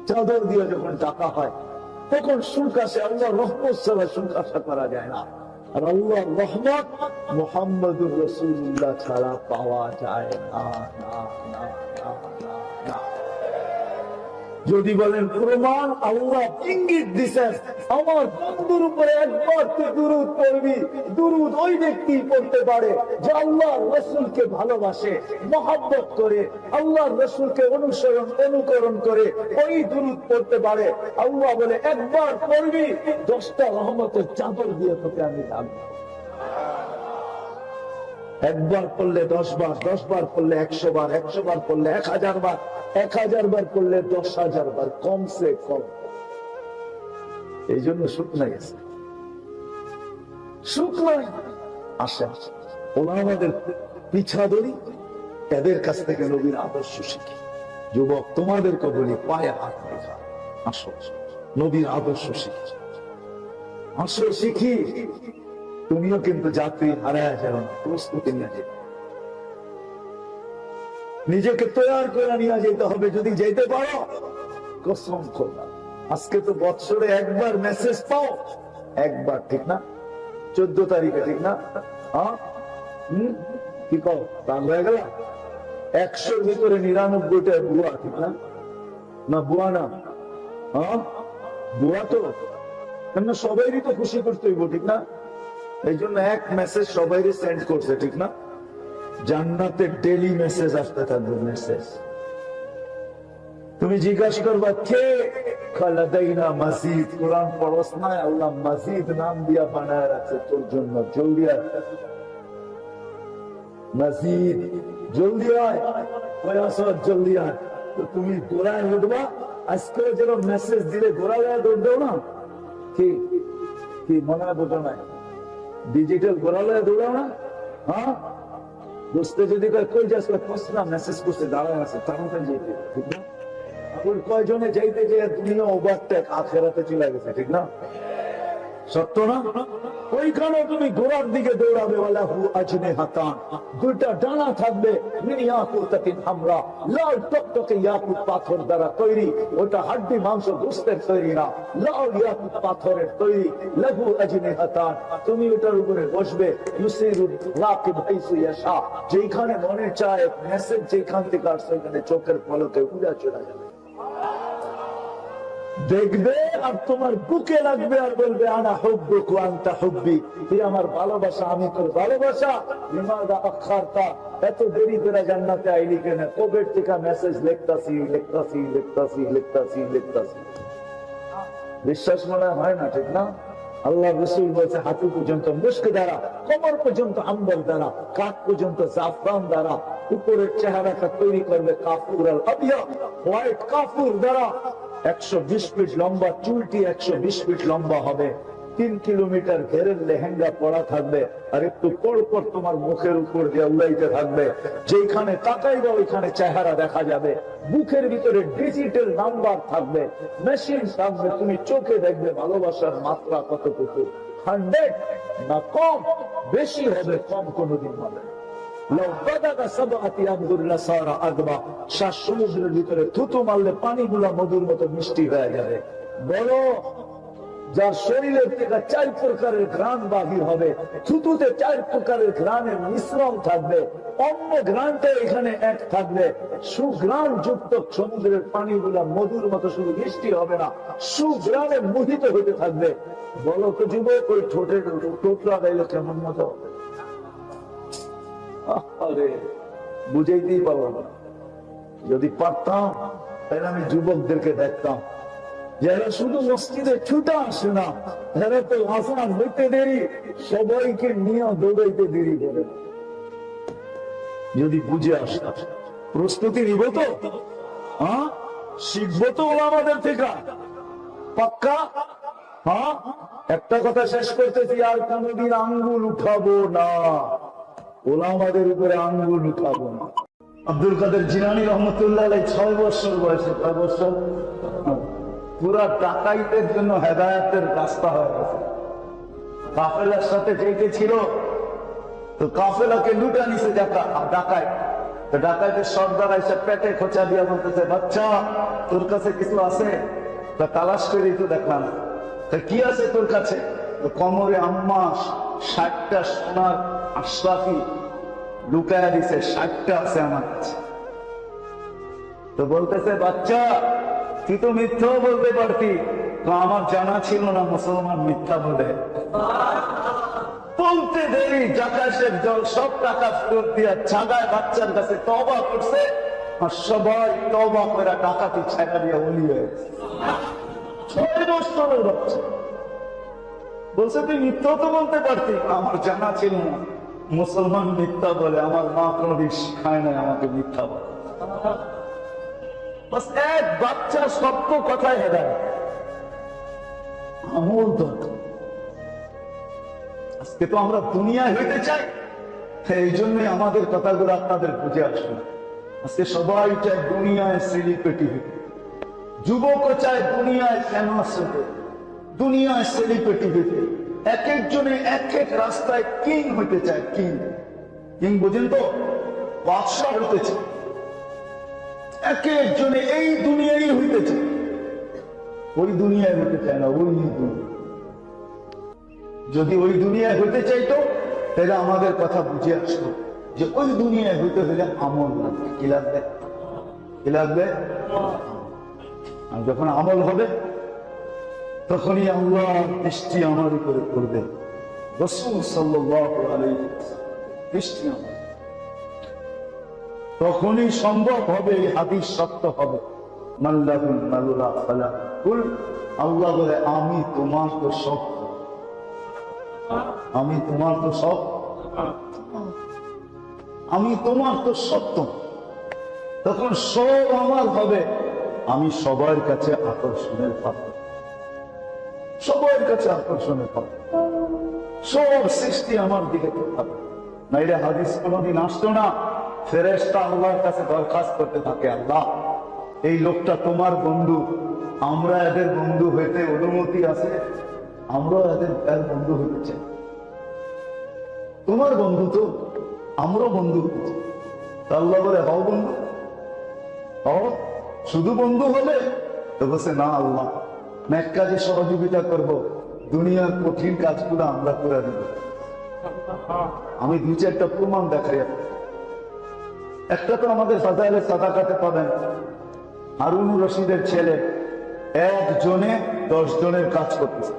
চাদর দিয়ে যখন ডাকা হয় তখন সুখ আসে। আল্লাহ রহমত ছাড়া সুখ আশা করা যায় না। আর আল্লাহ রহমত মুহাম্মদুর রাসূলুল্লাহ ছাড়া পাওয়া যায় না, না, না, না, না, না। যদি বলেন প্রমাণ, আল্লাহ ইঙ্গিত দিচ্ছেন, আমার বন্ধুর উপরে একবার তুই দুরূদ পড়বি, দুরূদ ওই ব্যক্তি পড়তে পারে যে আল্লাহর রাসূলকে ভালোবাসে, মহব্বত করে, আল্লাহর রাসূলকে অনুকরণ করে, ওই দুরূদ পড়তে পারে। আল্লাহ বলে, একবার পড়বি, 10টা রহমতের চাদর দিয়ে তোকে আমি রাখবো। একবার পড়লে 10 বার, 10 বার পড়লে 100 বার, 100 বার পড়লে 1000 বার, 1000 বার পড়লে 10,000 বার, কমসে কম। এই জন্য সুখ নাই, সুখ নাই। আসে ওলামাদের পিছা ধরি, এদের কাছ থেকে নবীর আদর্শ শিখি। যুবক, তোমাদেরকে বলি, পায়ে হাত রেখা আসো, নবীর আদর্শ শিখি। আসো শিখি। তুমিও কিন্তু যাত্রী হারায় যাও না, প্রস্তুতি নিয়ে যেতে, নিজেকে তৈরি করে নিয়ে যেতে হবে। যদি যেতে পারো, কসম করলাম। আজকে তো বছরে একবার মেসেজ পাও, একবার, ঠিক না? 14 তারিখে, ঠিক না? হ্যাঁ, কি কও, রাগ হয়ে গেল? 100-র ভিতরে 99টা বুয়া, ঠিক না? না বুয়া না? হ্যাঁ, বুয়া তো। কেন? সবাইরই তো খুশি করতে হইব, ঠিক না? এই জন্য এক মেসেজ সবাই সেন্ড করছে, ঠিক না? জান্নাতে ডেলি মেসেজ আসতে থাকবে, মেসেজ। তুমি জিজ্ঞাসা করবা, কে? খালাদাইনা মসজিদ। কোরআন পড়স না? আল্লাহ মসজিদ নাম দিয়া বানায় রাখছে তোর জন্য। জলদি আয় মসজিদ, জলদি আয়, জলদি আয়। তো তুমি গোড়ায় উঠবা। আজকে যেন মেসেজ দিলে গোড়ায় দৌড় দেও না, কি কি মনে হয়? বোঝো নাই? ডিজিটাল গোড়ালয়ে দৌড়াও না? হ্যাঁ, দোস্তে যদি কই যাস, না মেসেজ করতে দাঁড়ায় আছে, তাড়াতাড়ি যেতে, ঠিক না? এখন কয়জনে যাইতে যে দুনিয়া ওভারটেক, আখেরাতে চলে গেছে, ঠিক না? সত্য না? ওইখানে তুমি গোড়ার দিকে দৌড়াবে। ওয়ালাহু আজনিহাতান, 2টা ডানা থাকবে। মিন ইয়াকুতাতিন হামরা, লাল টকটকে ইয়াকুত পাথর দ্বারা তৈরি। ওটা হাড্ডি মাংস গোশতের তৈরি না, লাল ইয়াকুত পাথরের তৈরি। লাহু আজনিহাতান, তুমি ওটার উপরে বসবে। ইউসিরু রাকিব হাইসু ইয়াশা, যেখানে মনে চায় মেসেজ যেখান থেকে আসছে ওখানে চোখের পলকে উড়ে চলে যাবে। দেখবে আর তোমার বুকে লাগবে আর বলবে আনা হুব্বুক ওয়া আনতা হুব্বি, তুই আমার ভালোবাসা আমি তোর ভালোবাসা। লিমাযা আখারতা, এত দেরি করে জান্নাতে আইলি কেন? কবে থেকে মেসেজ লিখতাছি লিখতাছি লিখতাছি লিখতাছি লিখতাছি। বিশ্বাস মনে হয় না, ঠিক না? আল্লাহ রাসূল বলছে হাঁটু পর্যন্ত মুস্ক দ্বারা, কোমর পর্যন্ত আম্বর দ্বারা, কাঁধ পর্যন্ত জাফরান দ্বারা, উপরের চেহারাটা তৈরি করবে কাফুর আল আবিয়াদ, হোয়াইট কাফুর দ্বারা। 120 ফিট লম্বা চুলটি 120 ফিট লম্বা হবে, 3 কিলোমিটার ঘেরের লেহেঙ্গা পরা থাকবে, আর একটু পরপর তোমার মুখের উপর দিয়ে উল্লাইতে থাকবে। যেখানে তাকাইবা ওইখানে চেহারা দেখা যাবে। বুকের ভিতরে ডিজিটাল নাম্বার থাকবে, মেশিন থাকবে, তুমি চোখে দেখবে ভালোবাসার মাত্রা কতটুকু। 100 না কম, বেশি হবে, কম কোনোদিন হবে। সমুদ্রের ভিতরে থুতু মারলে পানিগুলা মধুর মতো মিষ্টি হয়ে যাবে। বড় যার শরীরের থেকে 4 প্রকারের ঘ্রাণ বাহির হবে, থুতুতে 4 প্রকারের ঘ্রাণের মিশ্রণ থাকবে, অন্য ঘ্রাণটা এখানে এক থাকবে। সুঘ্রাণ যুক্ত সমুদ্রের পানিগুলা মধুর মতো শুধু মিষ্টি হবে না, সুঘ্রাণে মোহিত হতে থাকবে। বলো তো যুবক, ওই ঠোঁটের টোটলা গাইলে কেমন মতো হবে? আরে বুঝাইতেই পারবো না। যদি পারতাম তাহলে আমি যুবকদেরকে দেখতাম যারা শুধু মসজিদে ছুটা আসে না, যারা তো আসান হইতে দেরি, সবাইকে নিয়ে দৌড়াইতে দেরি করে। যদি বুঝে আসতাম, প্রস্তুতি নিব তো, হ্যাঁ শিখবো তো ওলামাদের থেকে, পাক্কা। হ্যাঁ, একটা কথা শেষ করতেছি, আর কোনদিন আঙ্গুল উঠাবো না, ওলামাদের উপরে আঙ্গুল উঠাবো না। আব্দুল কাদের জিলানী রহমতুল্লাহ আলাইহি 6 বছর বয়সে, 6 বছর, পুরা ডাকাইতের জন্য হেদায়েতের রাস্তা হয়ে গেছে। কাফেলার সাথে যেতে ছিল, তো কাফেলাকে লুটা নিছে ডাকাই। তো ডাকাইতের সর্দার এসে পেটে খোঁচা দিয়া বলতেছে, বাচ্চা তোর কাছে কিছু আছে? তা তালাশ করে তো দেখলাম। তা কি আছে তোর কাছে? কোমরে আম্মা 60টা সোনার আশরাফি লুকায়া দিছে, 60টা আছে আমার কাছে। তো বলতেছে, বাচ্চা তুই তো মিথ্যাও বলতে পারতি, তো আমার জানা ছিল না মুসলমান মিথ্যা বলে। বলতে দেরি, জাকাশের জল সব টাকা ফেরত দিয়া ছাগায় বাচ্চার কাছে তওবা করছে, আর সবাই তওবা করে টাকাটি ছাগা দিয়ে ওলি হয়েছে। 6 বছরের বাচ্চা বলছে, তুই মিথ্যাও তো বলতে পারতি, আমার জানা ছিল না মুসলমান মিথ্যা বলে, আমার মা কোনদিন শিখায় নাই আমাকে মিথ্যা বলে। বাস এক বাচ্চা সত্য কথায় হেদায় আমল দরকার। আজকে তো আমরা দুনিয়ায় হইতে চাই, এই জন্যই আমাদের কথাগুলো আপনাদের বুঝে আসবে। আজকে সবাই চায় দুনিয়ায় সেলিব্রিটি হইতে, যুবকও চায় দুনিয়ায় ফেমাস হইতে, দুনিয়ায় সেলিব্রিটি হইতে। এক একজনে এক এক রাস্তায় কিং হইতে চায়। কিং, কিং বুঝেন তো, বাদশাহ হইতে চায়। এক একজনে এই দুনিয়ায় হইতে চায়, ওই দুনিয়ায় হইতে চায় না, ওই দুনিয়া। যদি ওই দুনিয়ায় হইতে চাইতো তাহলে আমাদের কথা বুঝে আসতো যে ওই দুনিয়ায় হইতে হলে আমল লাগবে। কি লাগবে? কি লাগবে? আর যখন আমল হবে তখনই আল্লাহ দৃষ্টি আমার উপরে করবে। রাসূল সাল্লাল্লাহু আলাইহি ওয়াসাল্লাম দৃষ্টি আমার, তখনই সম্ভব হবে, এই হাদিস সত্য হবে। মাল্লাহুল মাল্লা ফালা কুল, আল্লাহ বলে আমি তোমার তো সব, আমি তোমার তো সব, আমি তোমার তো সত্য। তখন সব আমার হবে, আমি সবার কাছে আকর্ষণের পাত্র, সবার কাছে আকর্ষণের পাত্র, সব সৃষ্টি আমার দিকে হবে। নাইলে হাদিস কোনদিন আসতো না। ফেরেশতা আল্লাহর কাছে দরখাস্ত করতে থাকে, আল্লাহ এই লোকটা তোমার বন্ধু, আমরা এদের বন্ধু হইতে অনুমতি আছে? আমরা এদের বন্ধু হইতে চাই, তোমার বন্ধু তো, আমরা বন্ধু হইতে চাই। আল্লাহ বলে, হও বন্ধু, হও। শুধু বন্ধু হলে তো বলছে, না আল্লাহ নেক কাজে সহযোগিতা করব, দুনিয়ার কঠিন কাজগুলো আমরা করে দেব। আমি 2-4টা প্রমাণ দেখাই। একটা তো আমাদের ফাজাইলে সাদাকাতে পাবেন, হারুন রশিদের ছেলে একজনে 10 জনের কাজ করতেছে।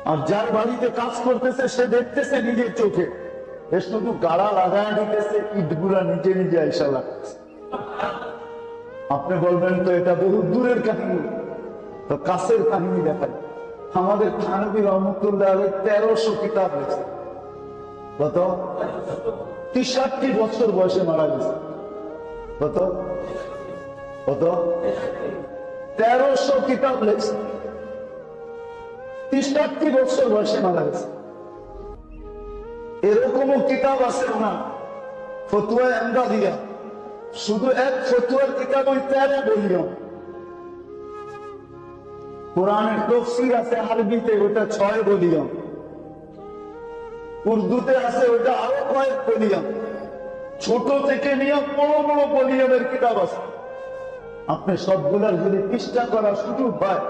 আর যার বাড়িতে কাজ করতেছে সে দেখতেছে নিজের চোখে, এ শুধু গাড়া লাগায় দিতেছে, ইটগুলা নিজে নিজে আইসা লাগতেছে। আপনি বলবেন তো এটা বহু দূরের কাহিনী, তো কাছের কাহিনী দেখায়। আমাদের থানভী রহমতুল্লাহ 1300 কিতাব লিখছে। কত? 63 বছর বয়সে মারা গেছে। কত? কত? 1300 কিতাব লিখছে, 63 বছর বয়সে মারা গেছে। এরকমও কিতাব আছে না, ফতুয়া এমদাদিয়া, শুধু এক ফতুয়ার কিতাব ওই 13 বলিয়ম। কোরআনের তাফসীর আছে আরবিতে, ওটা 6 বলিয়ম। উর্দুতে আছে ওটা আরো কয়েক বলিয়ম। ছোট থেকে নিয়ে বড় বড় বলিয়মের কিতাব আছে। আপনি সবগুলার যদি পৃষ্ঠা করা সুযোগ পায়,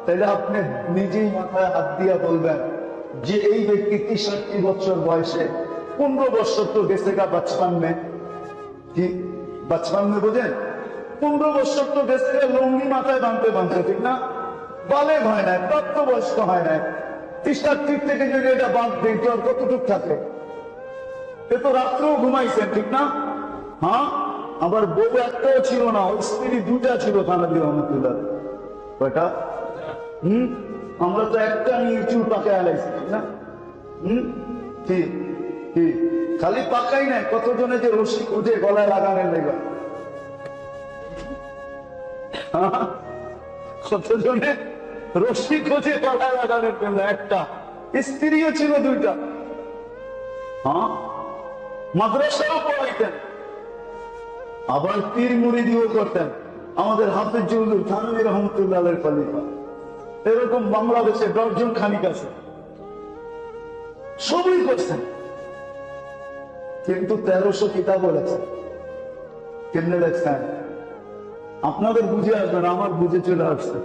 তাহলে আপনি নিজেই মাথায় হাত দিয়া বলবেন যে এই ব্যক্তি 63 বছর বয়সে 15 বছর তো গেছে গা বাচপান্নে। কি বাচপান্নে বোঝেন? 15 বছর তো গেছে লঙ্গি মাথায় বাঁধতে বাঁধতে, ঠিক না? বালেগ হয় না, প্রাপ্তবয়স্ক হয় না। 63 থেকে যদি এটা বাদ দিই তো আর কতটুক থাকে? এ তো রাত্রেও ঘুমাইছেন, ঠিক না? হ্যাঁ, আবার বউ একটাও ছিল না, ওই স্ত্রী 2টা ছিল থানভী রহমতুল্লাহ। কয়টা? আমরা তো একটা নিয়ে চুল পাকে আলাইছি, ঠিক না? ঠিক ঠিক, খালি পাকাই নাই, কতজনে যে রশি খুঁজে গলায় লাগানোর লেগে, কতজনে রশি খুঁজে গলায় লাগানোর জন্য। একটা স্ত্রীও ছিল 2টা। হ্যাঁ, মাদ্রাসাও পড়াইতেন, আবার পীর মুরিদিও করতেন। আমাদের হাফেজ হুজুর থানভী রহমতুল্লাহ খলিফা, এরকম বাংলাদেশে 10 জন খানিক আছে, সবই করছেন। কিন্তু 1300 কিতাব লেখছেন। কেমনে লেখছেন? আপনাদের বুঝে আসবেন, আমার বুঝে চলে আসছে।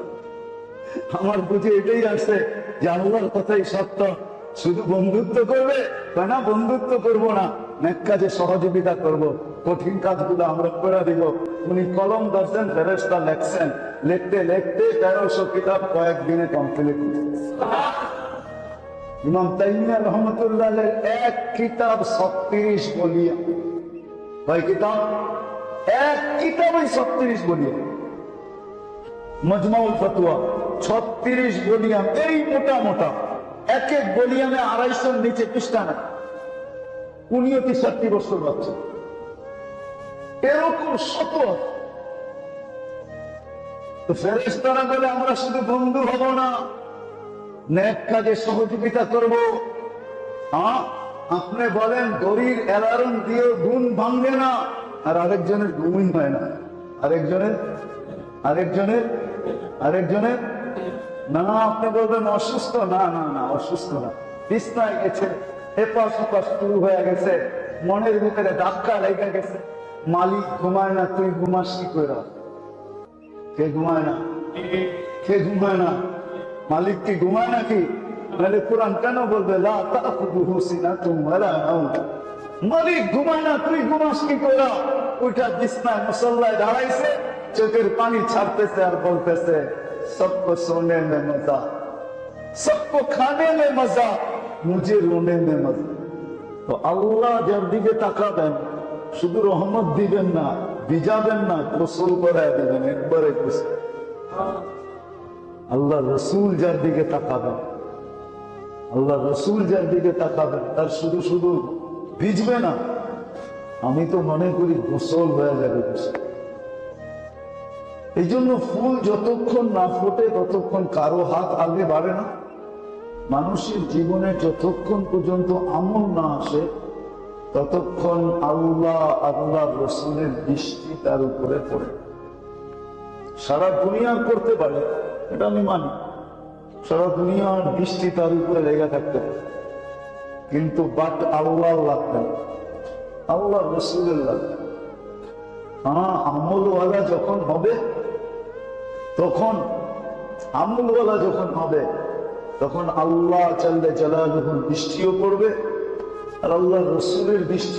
আমার বুঝে এটাই আসছে যে আল্লাহর কথাই সত্য। শুধু বন্ধুত্ব করবে না, বন্ধুত্ব করবো না, নেক কাজে সহযোগিতা করব, কঠিন কাজগুলো আমরা করে দিব। উনি কলম ধরছেন, ফেরেশতা লেখছেন, লিখতে লিখতে 1300 কিতাব কয়েকদিনে কমপ্লিট। ইমাম তাইমিয়া রহমতুল্লাহের এক কিতাব 36 বলিয়া। কয় কিতাব? এক কিতাবই 36 বলিয়া। মজমাউল ফতোয়া 36 বলিয়াম, এই মোটা মোটা, এক এক বলিয়ামে 250 নিচে পৃষ্ঠা না। উনিও 63 বছর বাচ্চা। এরকম শত। তো ফেরেশতারা বলে আমরা শুধু বন্ধু হব না, নেক কাজে সহযোগিতা করব। হ্যাঁ, আপনি বলেন ঘড়ির অ্যালার্ম দিয়ে ঘুম ভাঙবে না, আর আরেকজনের ঘুমই হয় না। আরেকজনের না, আপনি বলবেন অসুস্থ। না না না, অসুস্থ না, বিছনায় গেছে, এপাশ ওপাশ শুরু হয়ে গেছে, মনের ভিতরে ধাক্কা লেগে গেছে। মালিক ঘুমায় না, তুই ঘুমাস কি করে? কে ঘুমায় না? কে ঘুমায় না? মালিক কি ঘুমায় নাকি? নাহলে কোরআন কেন বলবে লা তাখুযুহু সিনাতুন ওয়ালা নাওম? মালিক ঘুমায় না, তুই ঘুমাস কি করে? ওইটা বিছনায় মুসল্লায় দাঁড়াইছে, চোখের পানি ছাড়তেছে আর বলতেছে सबको सोने में मजा, सबको खाने में मजा, मुझे रोने में मजा। তো আল্লাহ যার দিকে তাকাবেন, শুধু রহমত দিবেন না, ভিজাবেন না, গোসল করায় দিবেন একবারে গোসল। আল্লাহ রসুল যার দিকে তাকাবেন, আল্লাহ রসুল যার দিকে তাকাবেন, তার শুধু শুধু ভিজবে না, আমি তো মনে করি গোসল হয়ে যাবে গোসল। এই জন্য ফুল যতক্ষণ না ফোটে ততক্ষণ কারো হাত আগে বাড়ে না। মানুষের জীবনে যতক্ষণ পর্যন্ত আমল না আসে ততক্ষণ আল্লাহ রসুলের দৃষ্টি তার উপরে পড়ে। সারা দুনিয়া করতে পারে, এটা আমি মানি, সারা দুনিয়ার দৃষ্টি তার উপরে লেগে থাকতে পারে, কিন্তু বাট আল্লাহ লাগবে, আল্লাহ রসুলের লাগবে। হ্যাঁ, আমলওয়ালা যখন হবে, তখন আমলওয়ালা যখন হবে, তখন আল্লাহ জাল্লে জালালুহুর দৃষ্টিও পড়বে, আর আল্লাহ রসুলের দৃষ্টি